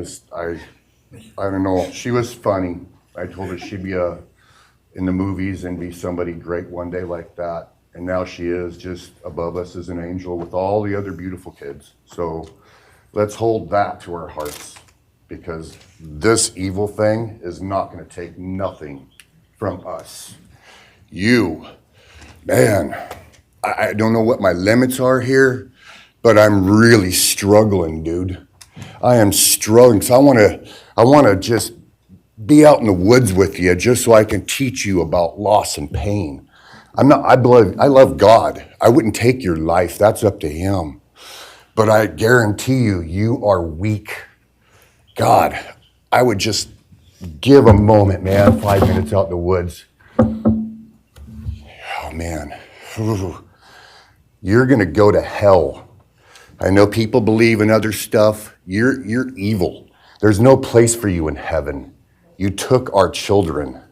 don't know. She was funny. I told her she'd be in the movies and be somebody great one day like that, and now she is just above us as an angel with all the other beautiful kids. So let's hold that to our hearts, because this evil thing is not going to take nothing from us. You, man, I don't know what my limits are here, but I'm really struggling, dude. I am struggling, so I want to just be out in the woods with you just so I can teach you about loss and pain. I love God. I wouldn't take your life. That's up to him. But I guarantee you, you are weak. God, I would just give a moment, man, 5 minutes out in the woods. Oh, man. Ooh. You're going to go to hell. I know people believe in other stuff. You're evil. There's no place for you in heaven. You took our children.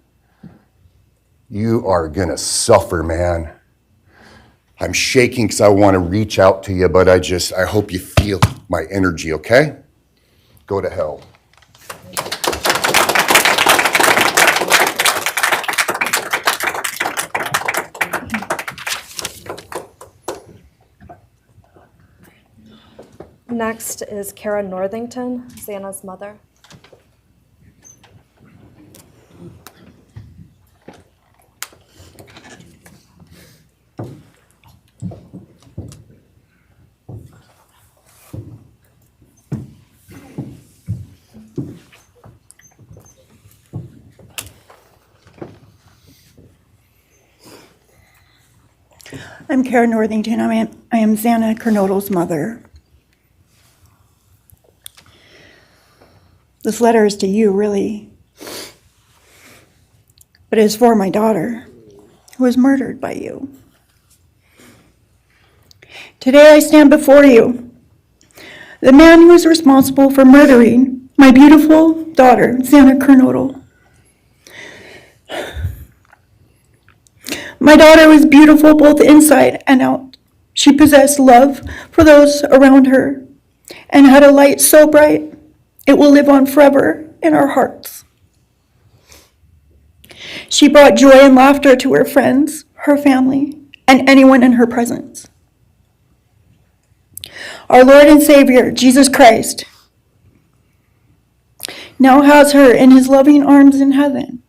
You are going to suffer, man. I'm shaking because I want to reach out to you, but I hope you feel my energy, okay? Go to hell.
Next is Cara Northington, Xana's mother.
I'm Cara Northington. I am Xana Kernodal's mother. This letter is to you, really. But it's for my daughter, who was murdered by you. Today I stand before you, the man who is responsible for murdering my beautiful daughter, Xana Kernodal. My daughter was beautiful both inside and out. She possessed love for those around her and had a light so bright it will live on forever in our hearts. She brought joy and laughter to her friends, her family, and anyone in her presence. Our Lord and Savior, Jesus Christ, now has her in his loving arms in heaven,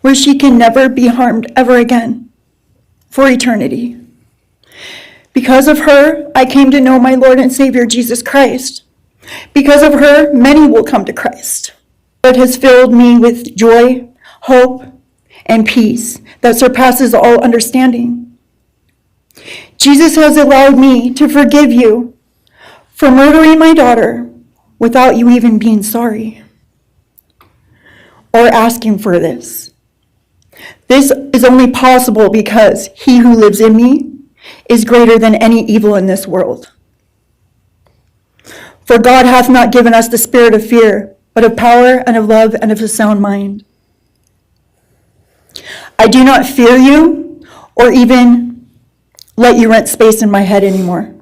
where she can never be harmed ever again, for eternity. Because of her, I came to know my Lord and Savior, Jesus Christ. Because of her, many will come to Christ. It has filled me with joy, hope, and peace that surpasses all understanding. Jesus has allowed me to forgive you for murdering my daughter without you even being sorry or asking for this. This is only possible because he who lives in me is greater than any evil in this world. For God hath not given us the spirit of fear, but of power and of love and of a sound mind. I do not fear you or even let you rent space in my head anymore.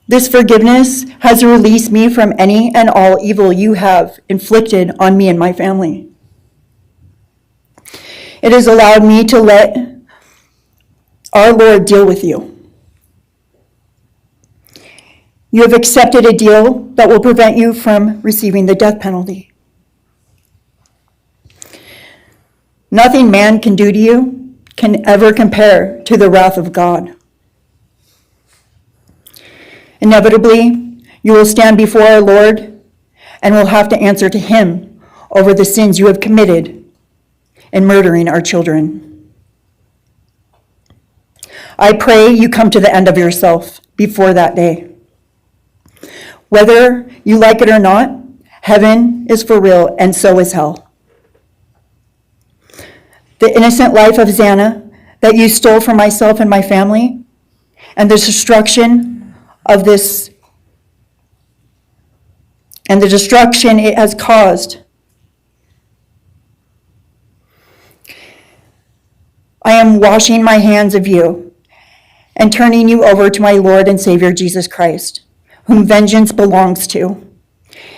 This forgiveness has released me from any and all evil you have inflicted on me and my family. It has allowed me to let our Lord deal with you. You have accepted a deal that will prevent you from receiving the death penalty. Nothing man can do to you can ever compare to the wrath of God. Inevitably, you will stand before our Lord and will have to answer to him over the sins you have committed in murdering our children. I pray you come to the end of yourself before that day. Whether you like it or not, heaven is for real, and so is hell. The innocent life of Xana that you stole from myself and my family, and the destruction it has caused. I am washing my hands of you and turning you over to my Lord and Savior Jesus Christ, whom vengeance belongs to.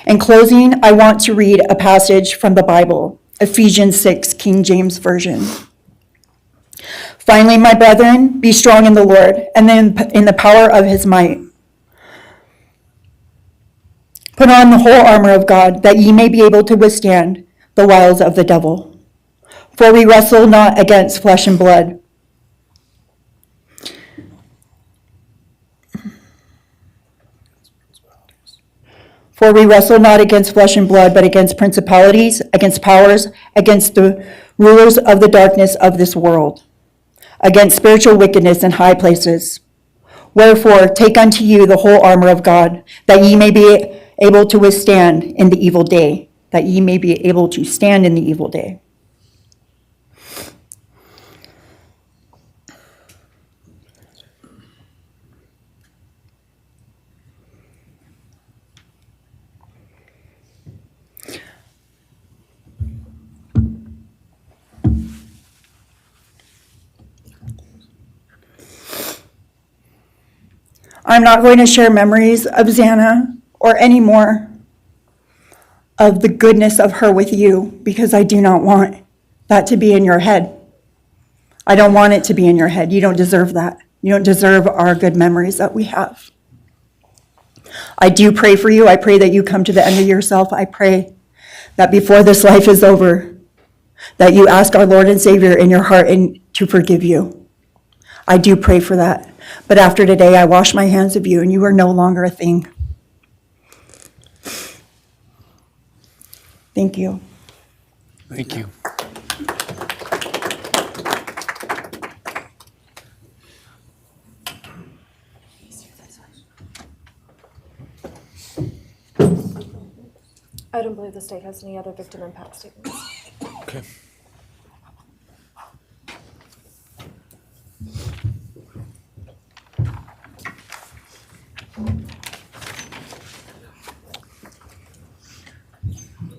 In closing, I want to read a passage from the Bible, Ephesians 6, King James Version. Finally, my brethren, be strong in the Lord and in the power of his might. Put on the whole armor of God, that ye may be able to withstand the wiles of the devil. For we wrestle not against flesh and blood, but against principalities, against powers, against the rulers of the darkness of this world, against spiritual wickedness in high places. Wherefore, take unto you the whole armor of God, that ye may be able to withstand in the evil day, that ye may be able to stand in the evil day. I'm not going to share memories of Xana or any more of the goodness of her with you, because I do not want that to be in your head. I don't want it to be in your head. You don't deserve that. You don't deserve our good memories that we have. I do pray for you. I pray that you come to the end of yourself. I pray that before this life is over, that you ask our Lord and Savior in your heart and to forgive you. I do pray for that. But after today, I wash my hands of you, and you are no longer a thing. Thank you.
Thank you.
believe the state has any other victim impact statements.
Okay.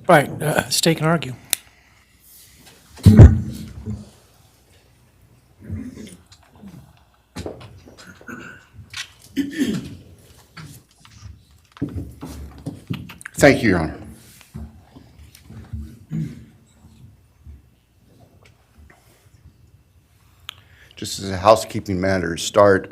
Right, state can argue.
Thank you, Your Honor. Just as a housekeeping matter to start,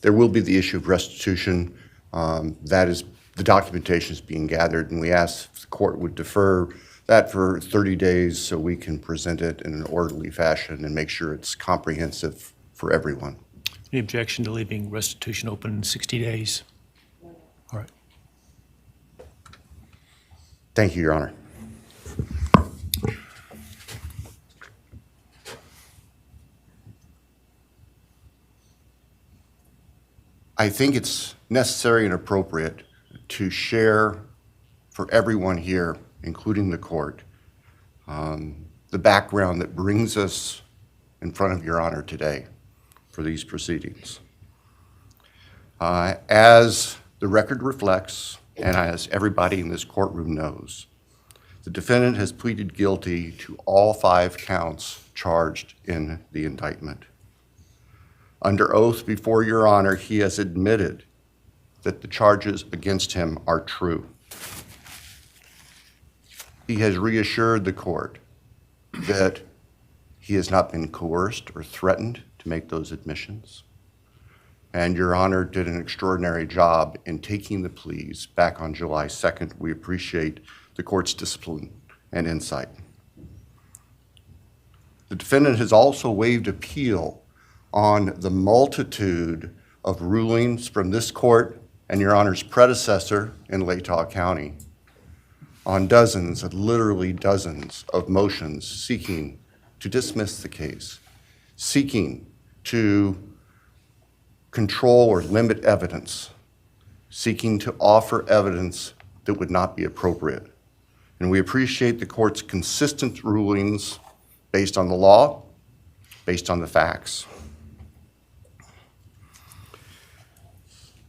there will be the issue of restitution. That is, the documentation is being gathered, and we ask if the court would defer that for 30 days so we can present it in an orderly fashion and make sure it's comprehensive for everyone.
Any objection to leaving restitution open in 60 days? All right.
Thank you, Your Honor. I think it's necessary and appropriate to share for everyone here, including the court, the background that brings us in front of Your Honor today for these proceedings. As the record reflects, and as everybody in this courtroom knows, the defendant has pleaded guilty to all 5 counts charged in the indictment. Under oath before Your Honor, he has admitted that the charges against him are true. He has reassured the court that he has not been coerced or threatened to make those admissions. And Your Honor did an extraordinary job in taking the pleas back on July 2nd. We appreciate the court's discipline and insight. The defendant has also waived appeal on the multitude of rulings from this court and Your Honor's predecessor in Latah County on dozens, literally dozens of motions seeking to dismiss the case, seeking to control or limit evidence, seeking to offer evidence that would not be appropriate. And we appreciate the court's consistent rulings based on the law, based on the facts.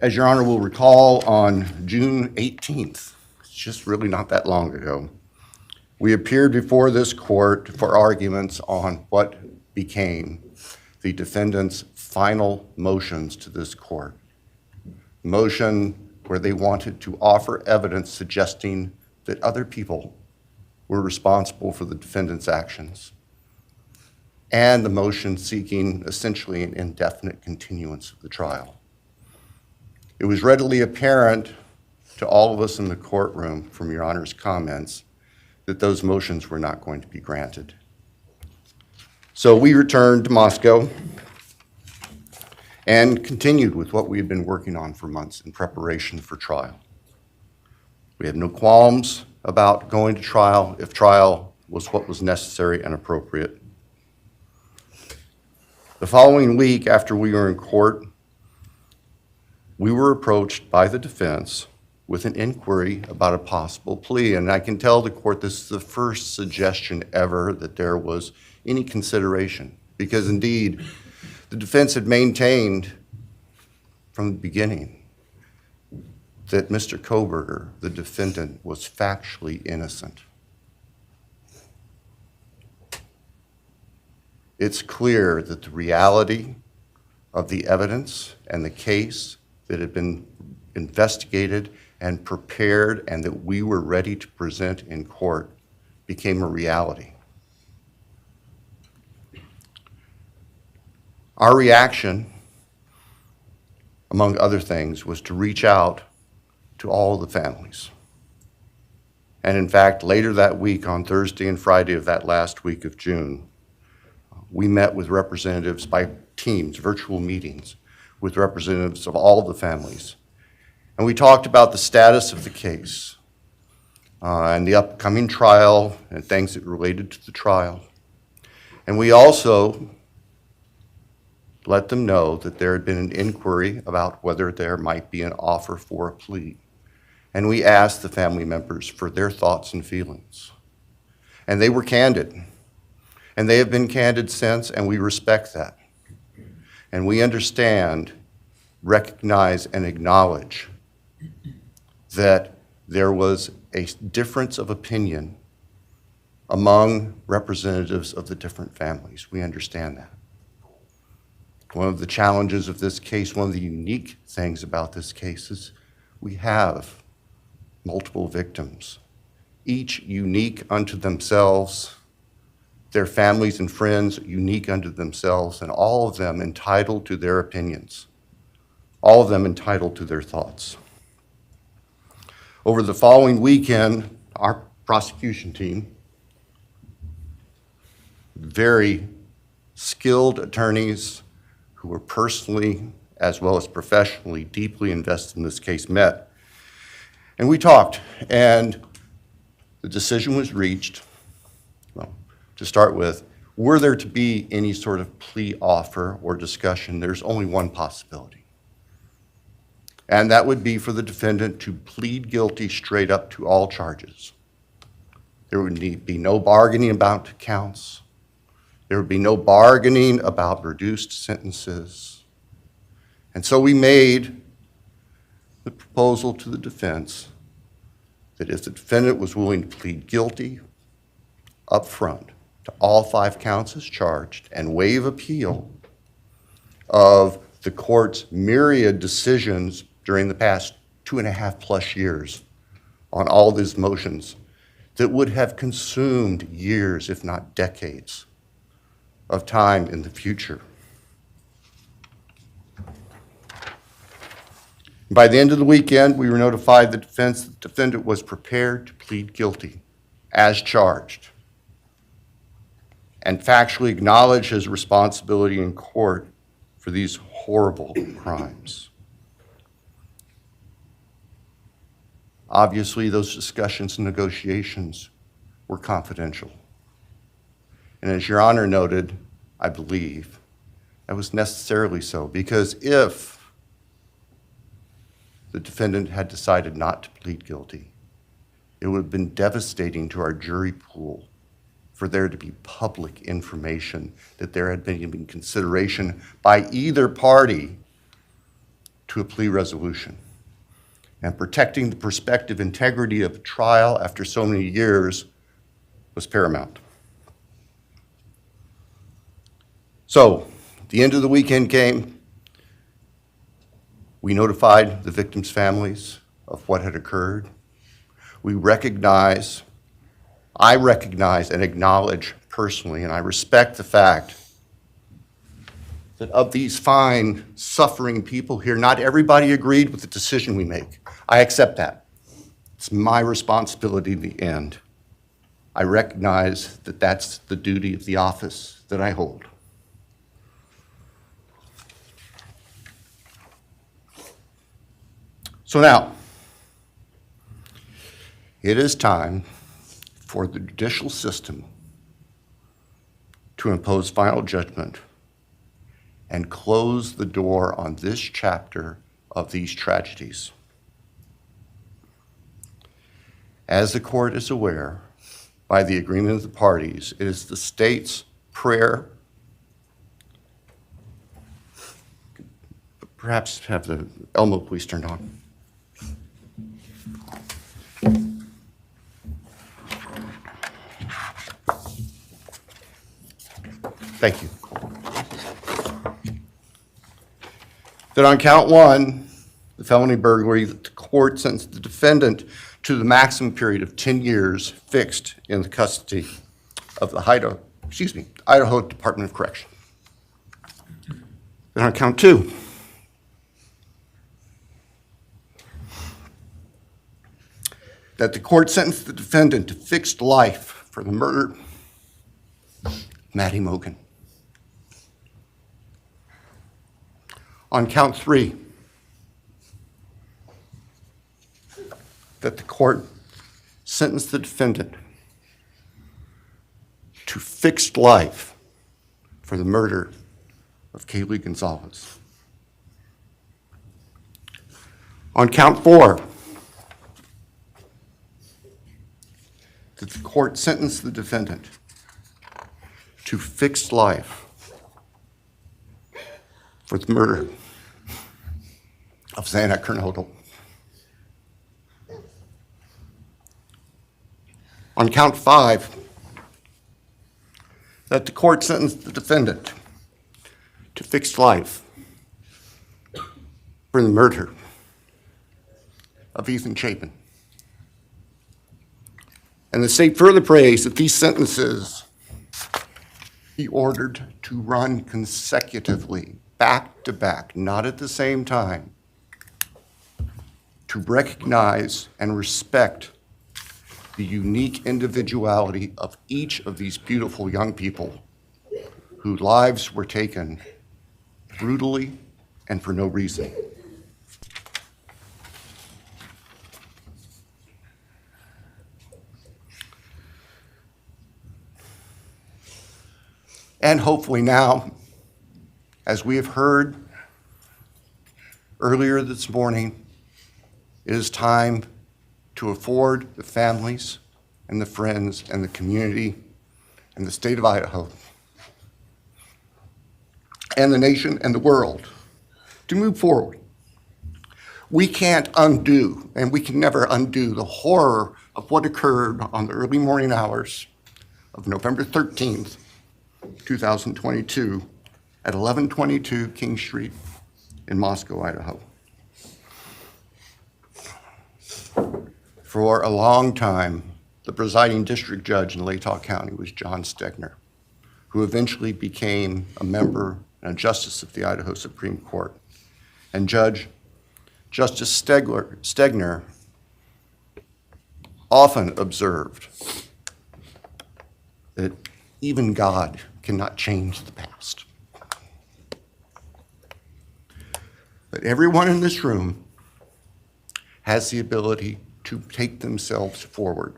As Your Honor will recall, on June 18th, it's just really not that long ago, we appeared before this court for arguments on what became the defendant's final motions to this court. Motion where they wanted to offer evidence suggesting that other people were responsible for the defendant's actions, and the motion seeking essentially an indefinite continuance of the trial. It was readily apparent to all of us in the courtroom from Your Honor's comments that those motions were not going to be granted. So we returned to Moscow and continued with what we had been working on for months in preparation for trial. We had no qualms about going to trial if trial was what was necessary and appropriate. The following week after we were in court, we were approached by the defense with an inquiry about a possible plea. And I can tell the court this is the first suggestion ever that there was any consideration, because indeed, the defense had maintained from the beginning that Mr. Kohberger, the defendant, was factually innocent. It's clear that the reality of the evidence and the case that had been investigated and prepared and that we were ready to present in court became a reality. Our reaction, among other things, was to reach out to all the families. And in fact, later that week, on Thursday and Friday of that last week of June, we met with representatives by teams, virtual meetings, with representatives of all the families. And we talked about the status of the case and the upcoming trial and things that related to the trial. And we also let them know that there had been an inquiry about whether there might be an offer for a plea. and we asked the family members for their thoughts and feelings. And they were candid, and they have been candid since, and we respect that. And we understand, recognize, and acknowledge that there was a difference of opinion among representatives of the different families. We understand that. One of the challenges of this case, one of the unique things about this case is we have multiple victims, each unique unto themselves, their families and friends unique unto themselves, and all of them entitled to their opinions, all of them entitled to their thoughts. Over the following weekend, our prosecution team, very skilled attorneys who were personally as well as professionally deeply invested in this case, met. And we talked, and the decision was reached. Well, to start with, were there to be any sort of plea offer or discussion, there's only one possibility. And that would be for the defendant to plead guilty straight up to all charges. There would be no bargaining about counts. There would be no bargaining about reduced sentences. And so we made the proposal to the defense that if the defendant was willing to plead guilty up front to all 5 counts as charged and waive appeal of the court's myriad decisions during the past 2.5+ years on all these motions that would have consumed years, if not decades, of time in the future. By the end of the weekend, we were notified the defendant was prepared to plead guilty as charged and factually acknowledge his responsibility in court for these horrible crimes. Obviously, those discussions and negotiations were confidential. And as Your Honor noted, I believe that was necessarily so, because if the defendant had decided not to plead guilty, it would have been devastating to our jury pool for there to be public information that there had been consideration by either party to a plea resolution. And protecting the prospective integrity of a trial after so many years was paramount. So, the end of the weekend came. We notified the victims' families of what had occurred. I recognize and acknowledge personally, and I respect the fact that of these fine, suffering people here, not everybody agreed with the decision we make. I accept that. It's my responsibility in the end. I recognize that that's the duty of the office that I hold. So now, it is time for the judicial system to impose final judgment and close the door on this chapter of these tragedies. As the court is aware, by the agreement of the parties, it is the state's prayer. Perhaps have the Elmo police turned on. Thank you. That on count 1, the felony burglary, that the court sentenced the defendant to the maximum period of 10 years fixed in the custody of the Idaho Department of Correction. Then on count 2, that the court sentenced the defendant to fixed life for the murder of Madison Mogen. On count 3, that the court sentenced the defendant to fixed life for the murder of Kaylee Goncalves. On count 4, that the court sentence the defendant to fixed life for the murder of Xana Kernodal. On count 5, that the court sentenced the defendant to fixed life for the murder of Ethan Chapin. And the state further prays that these sentences be ordered to run consecutively, back to back, not at the same time, to recognize and respect the unique individuality of each of these beautiful young people whose lives were taken brutally and for no reason. And hopefully now, as we have heard earlier this morning, it is time to afford the families and the friends and the community and the state of Idaho and the nation and the world to move forward. We can't undo, and we can never undo, the horror of what occurred on the early morning hours of November 13th, 2022 at 1122 King Street in Moscow, Idaho. For a long time, the presiding district judge in Latah County was John Stegner, who eventually became a member and a justice of the Idaho Supreme Court. And Justice Stegner often observed that even God cannot change the past. But everyone in this room has the ability to take themselves forward.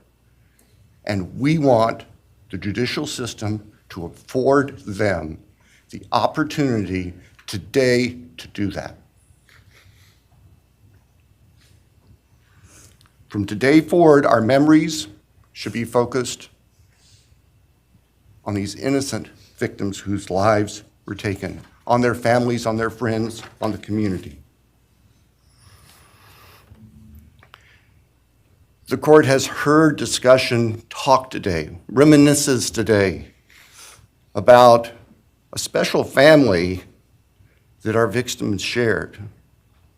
And we want the judicial system to afford them the opportunity today to do that. From today forward, our memories should be focused on these innocent victims whose lives were taken, on their families, on their friends, on the community. The court has heard discussion, talk today, reminiscences today about a special family that our victims shared,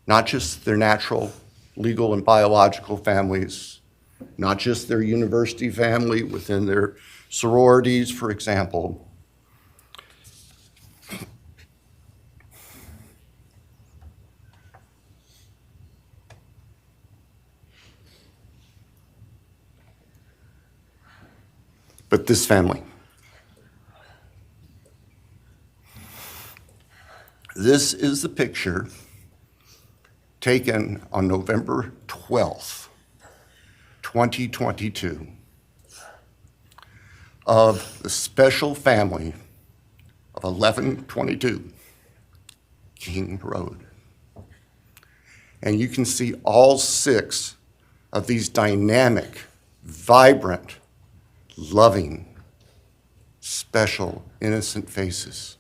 not just their natural, legal, and biological families, not just their university family within their sororities, for example. But this family. This is the picture taken on November 12th, 2022, of the special family of 1122 King Road. And you can see all 6 of these dynamic, vibrant, loving, special, innocent faces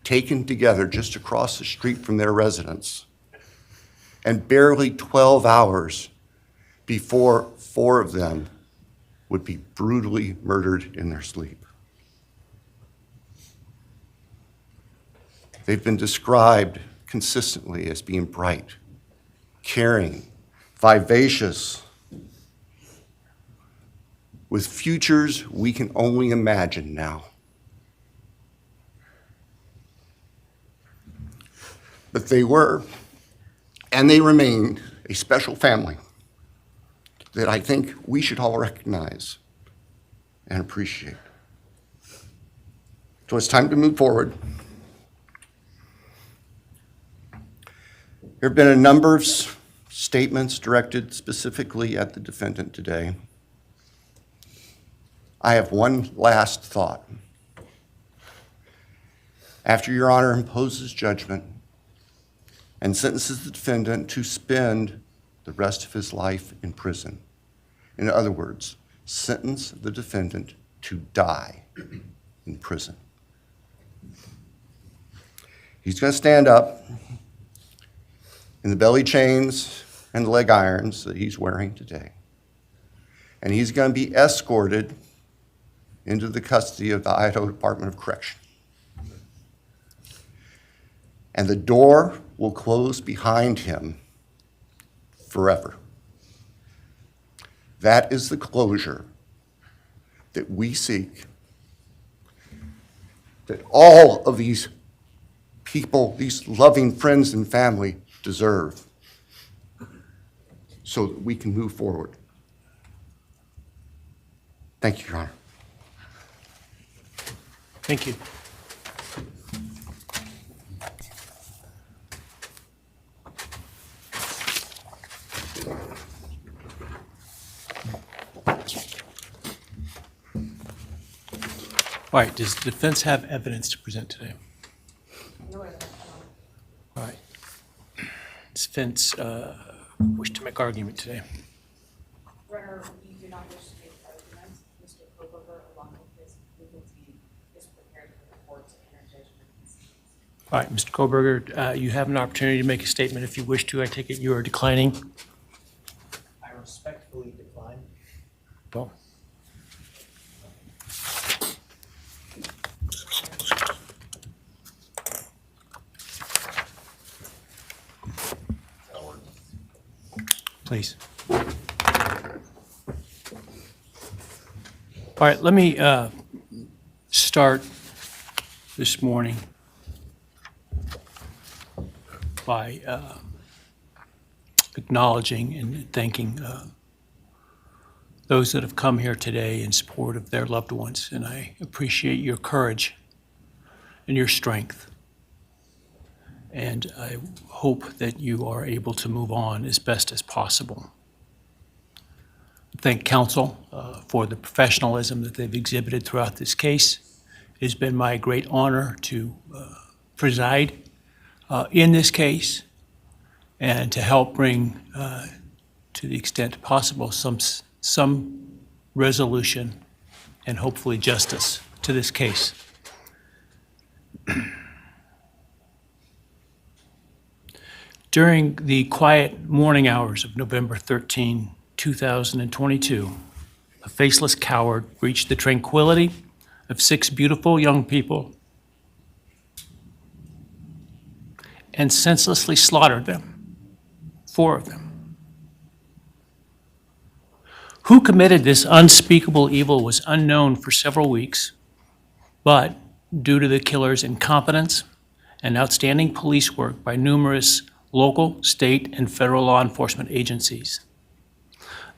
taken together just across the street from their residence, and barely 12 hours before 4 of them would be brutally murdered in their sleep. They've been described consistently as being bright, caring, vivacious, with futures we can only imagine now. But they were, and they remain, a special family that I think we should all recognize and appreciate. So it's time to move forward. There have been a number of statements directed specifically at the defendant today. I have one last thought. After Your Honor imposes judgment and sentences the defendant to spend the rest of his life in prison, in other words, sentence the defendant to die in prison. He's going to stand up in the belly chains and the leg irons that he's wearing today. And he's going to be escorted into the custody of the Idaho Department of Correction. And the door will close behind him forever. That is the closure that we seek, that all of these people, these loving friends and family deserve, so that we can move forward. Thank you, Your Honor.
Thank you. All right, does the defense have evidence to present today? All right. Does defense wish to make argument today?
Runner, we do not wish to make arguments. Mr. Kohberger, along with his legal team, is prepared for the court to enter judgment.
All right, Mr. Kohberger, you have an opportunity to make a statement if you wish to. I take it you are declining.
I respectfully decline.
Well. Please. All right, let me start this morning by acknowledging and thanking those that have come here today in support of their loved ones, and I appreciate your courage and your strength. And I hope that you are able to move on as best as possible. Thank counsel for the professionalism that they've exhibited throughout this case. It has been my great honor to preside in this case and to help bring, to the extent possible, some resolution and hopefully justice to this case. During the quiet morning hours of November 13, 2022, a faceless coward breached the tranquility of 6 beautiful young people and senselessly slaughtered them, 4 of them. Who committed this unspeakable evil was unknown for several weeks, but due to the killer's incompetence and outstanding police work by numerous local, state, and federal law enforcement agencies,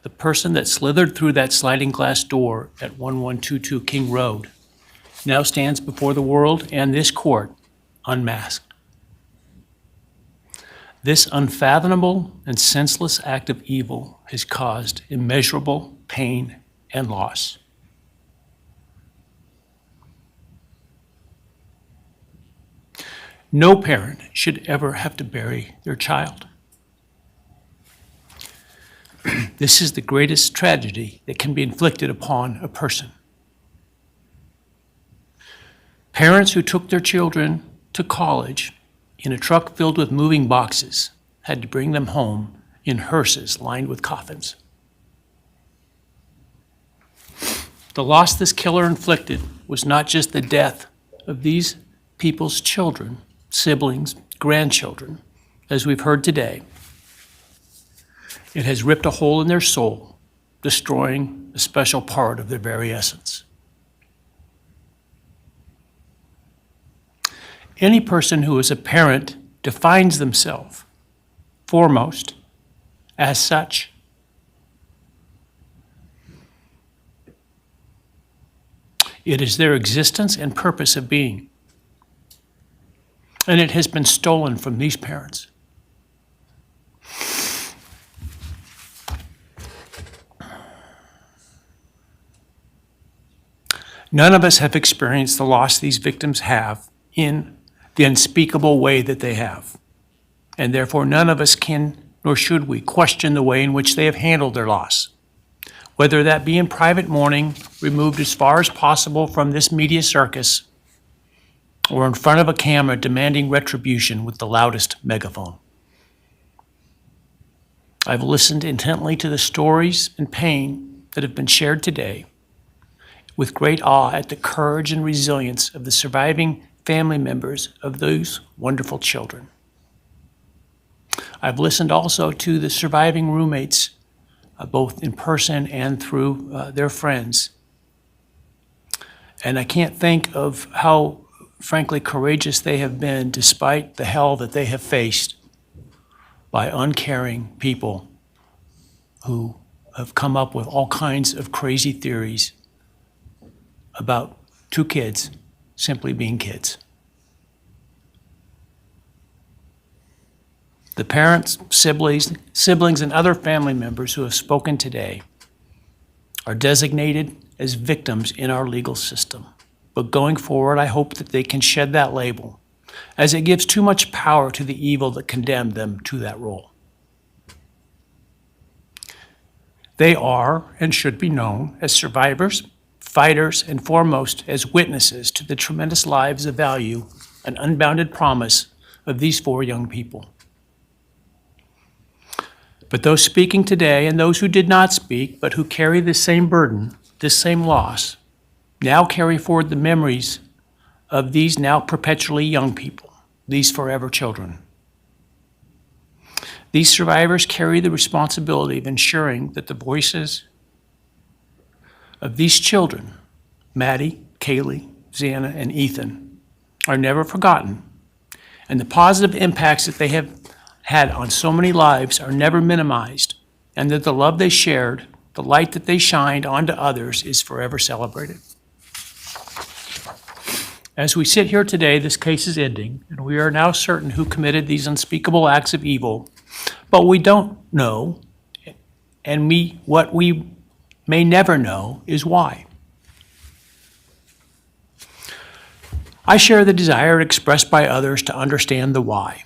the person that slithered through that sliding glass door at 1122 King Road now stands before the world and this court unmasked. This unfathomable and senseless act of evil has caused immeasurable pain and loss. No parent should ever have to bury their child. This is the greatest tragedy that can be inflicted upon a person. Parents who took their children to college in a truck filled with moving boxes had to bring them home in hearses lined with coffins. The loss this killer inflicted was not just the death of these people's children, siblings, grandchildren, as we've heard today. It has ripped a hole in their soul, destroying a special part of their very essence. Any person who is a parent defines themselves foremost as such. It is their existence and purpose of being. And it has been stolen from these parents. None of us have experienced the loss these victims have in the unspeakable way that they have. And therefore, none of us can, nor should we, question the way in which they have handled their loss, whether that be in private mourning, removed as far as possible from this media circus, or in front of a camera demanding retribution with the loudest megaphone. I've listened intently to the stories and pain that have been shared today, with great awe at the courage and resilience of the surviving family members of those wonderful children. I've listened also to the surviving roommates, both in person and through their friends. And I can't think of how, frankly, courageous they have been despite the hell that they have faced by uncaring people who have come up with all kinds of crazy theories about two kids simply being kids. The parents, siblings, and other family members who have spoken today are designated as victims in our legal system. But going forward, I hope that they can shed that label, as it gives too much power to the evil that condemned them to that role. They are and should be known as survivors, fighters, and foremost as witnesses to the tremendous lives of value and unbounded promise of these four young people. But those speaking today and those who did not speak, but who carry the same burden, this same loss, now carry forward the memories of these now perpetually young people, these forever children. These survivors carry the responsibility of ensuring that the voices of these children, Maddie, Kaylee, Xana, and Ethan, are never forgotten, and the positive impacts that they have had on so many lives are never minimized, and that the love they shared, the light that they shined onto others is forever celebrated. As we sit here today, this case is ending, and we are now certain who committed these unspeakable acts of evil, but we don't know, and what we may never know is why. I share the desire expressed by others to understand the why.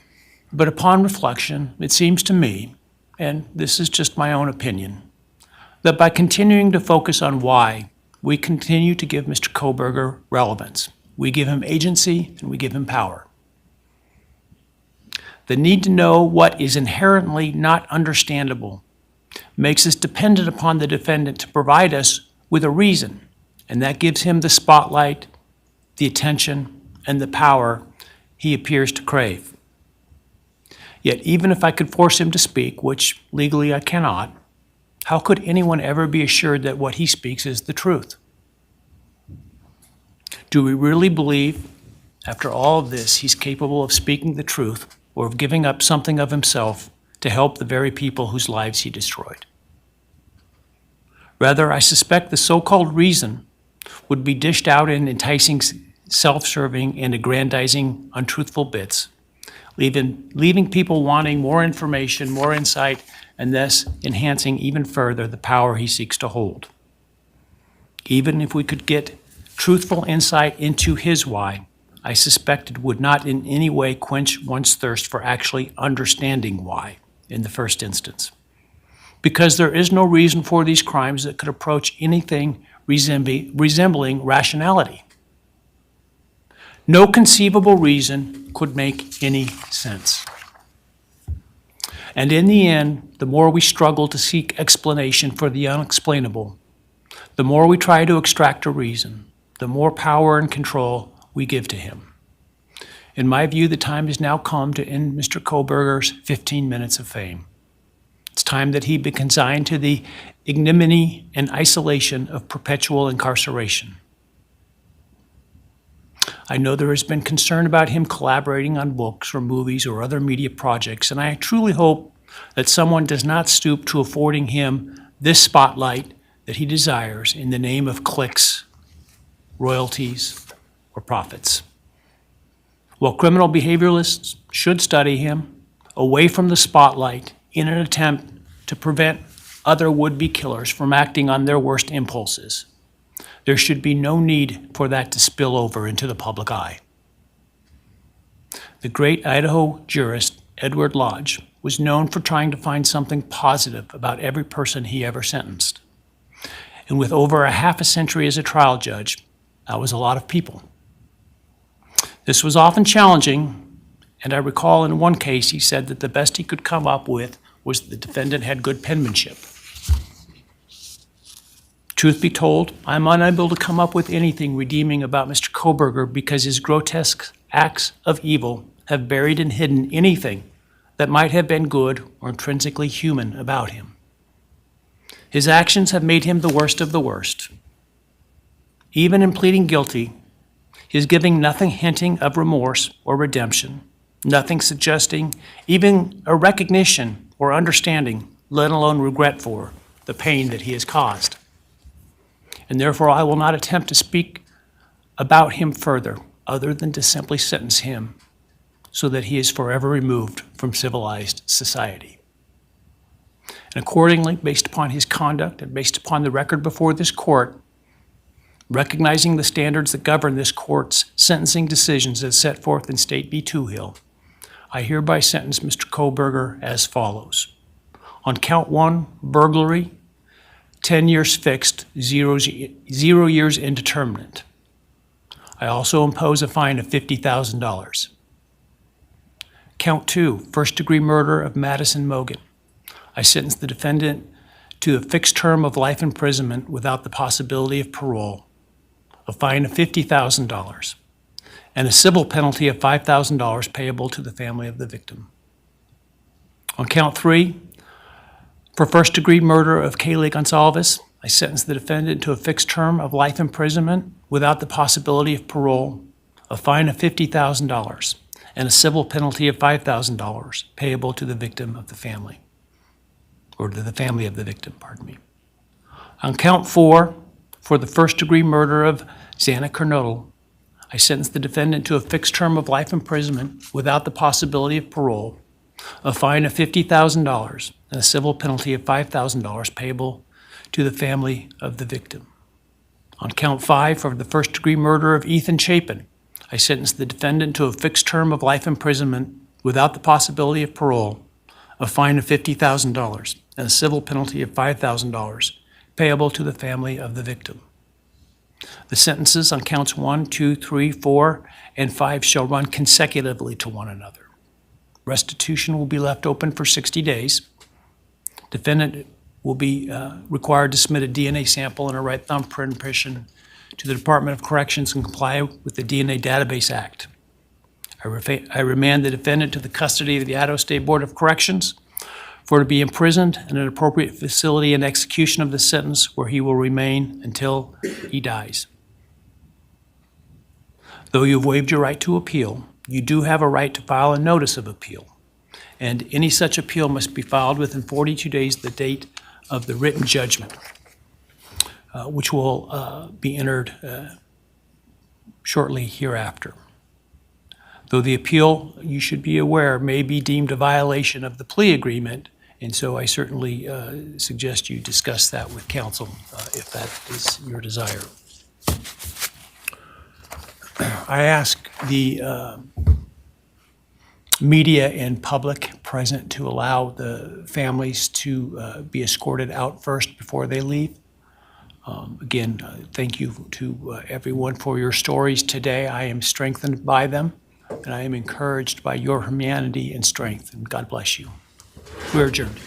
But upon reflection, it seems to me, and this is just my own opinion, that by continuing to focus on why, we continue to give Mr. Kohberger relevance. We give him agency and we give him power. The need to know what is inherently not understandable makes us dependent upon the defendant to provide us with a reason, and that gives him the spotlight, the attention, and the power he appears to crave. Yet even if I could force him to speak, which legally I cannot, how could anyone ever be assured that what he speaks is the truth? Do we really believe, after all of this, he's capable of speaking the truth or of giving up something of himself to help the very people whose lives he destroyed? Rather, I suspect the so-called reason would be dished out in enticing, self-serving, and aggrandizing, untruthful bits, leaving people wanting more information, more insight, and thus enhancing even further the power he seeks to hold. Even if we could get truthful insight into his why, I suspect it would not in any way quench one's thirst for actually understanding why in the first instance. Because there is no reason for these crimes that could approach anything resembling rationality. No conceivable reason could make any sense. And in the end, the more we struggle to seek explanation for the unexplainable, the more we try to extract a reason, the more power and control we give to him. In my view, the time has now come to end Mr. Kohberger's 15 minutes of fame. It's time that he be consigned to the ignominy and isolation of perpetual incarceration. I know there has been concern about him collaborating on books or movies or other media projects, and I truly hope that someone does not stoop to affording him this spotlight that he desires in the name of clicks, royalties, or profits. While criminal behavioralists should study him away from the spotlight in an attempt to prevent other would-be killers from acting on their worst impulses, there should be no need for that to spill over into the public eye. The great Idaho jurist Edward Lodge was known for trying to find something positive about every person he ever sentenced. And with over a half a century as a trial judge, that was a lot of people. This was often challenging, and I recall in one case he said that the best he could come up with was the defendant had good penmanship. Truth be told, I'm unable to come up with anything redeeming about Mr. Kohberger because his grotesque acts of evil have buried and hidden anything that might have been good or intrinsically human about him. His actions have made him the worst of the worst. Even in pleading guilty, he is giving nothing hinting of remorse or redemption, nothing suggesting even a recognition or understanding, let alone regret for the pain that he has caused. And therefore, I will not attempt to speak about him further, other than to simply sentence him so that he is forever removed from civilized society. And accordingly, based upon his conduct and based upon the record before this court, recognizing the standards that govern this court's sentencing decisions as set forth in State v. Hill, I hereby sentence Mr. Kohberger as follows. On count 1, burglary, 10 years fixed, 0 years indeterminate. I also impose a fine of $50,000. Count 2, first-degree murder of Madison Mogen. I sentence the defendant to a fixed term of life imprisonment without the possibility of parole, a fine of $50,000, and a civil penalty of $5,000 payable to the family of the victim. On count 3, for first-degree murder of Kaylee Goncalves, I sentence the defendant to a fixed term of life imprisonment without the possibility of parole, a fine of $50,000, and a civil penalty of $5,000 payable to the victim of the family, or to the family of the victim, pardon me. On count 4, for the first-degree murder of Xana Kernodal, I sentence the defendant to a fixed term of life imprisonment without the possibility of parole, a fine of $50,000, and a civil penalty of $5,000 payable to the family of the victim. On count 5, for the first-degree murder of Chapin, I sentence the defendant to a fixed term of life imprisonment without the possibility of parole, a fine of $50,000, and a civil penalty of $5,000 payable to the family of the victim. The sentences on counts 1, 2, 3, 4, and 5 shall run consecutively to one another. Restitution will be left open for 60 days. Defendant will be required to submit a DNA sample and a right thumbprint impression to the Department of Corrections and comply with the DNA Database Act. I remand the defendant to the custody of the Idaho State Board of Corrections for to be imprisoned in an appropriate facility and execution of the sentence where he will remain until he dies. Though you have waived your right to appeal, you do have a right to file a notice of appeal, and any such appeal must be filed within 42 days of the date of the written judgment, which will be entered shortly hereafter. Though the appeal, you should be aware, may be deemed a violation of the plea agreement, and so I certainly suggest you discuss that with counsel if that is your desire. I ask the media and public present to allow the families to be escorted out first before they leave. Again, thank you to everyone for your stories today. I am strengthened by them, and I am encouraged by your humanity and strength, and God bless you. We're adjourned.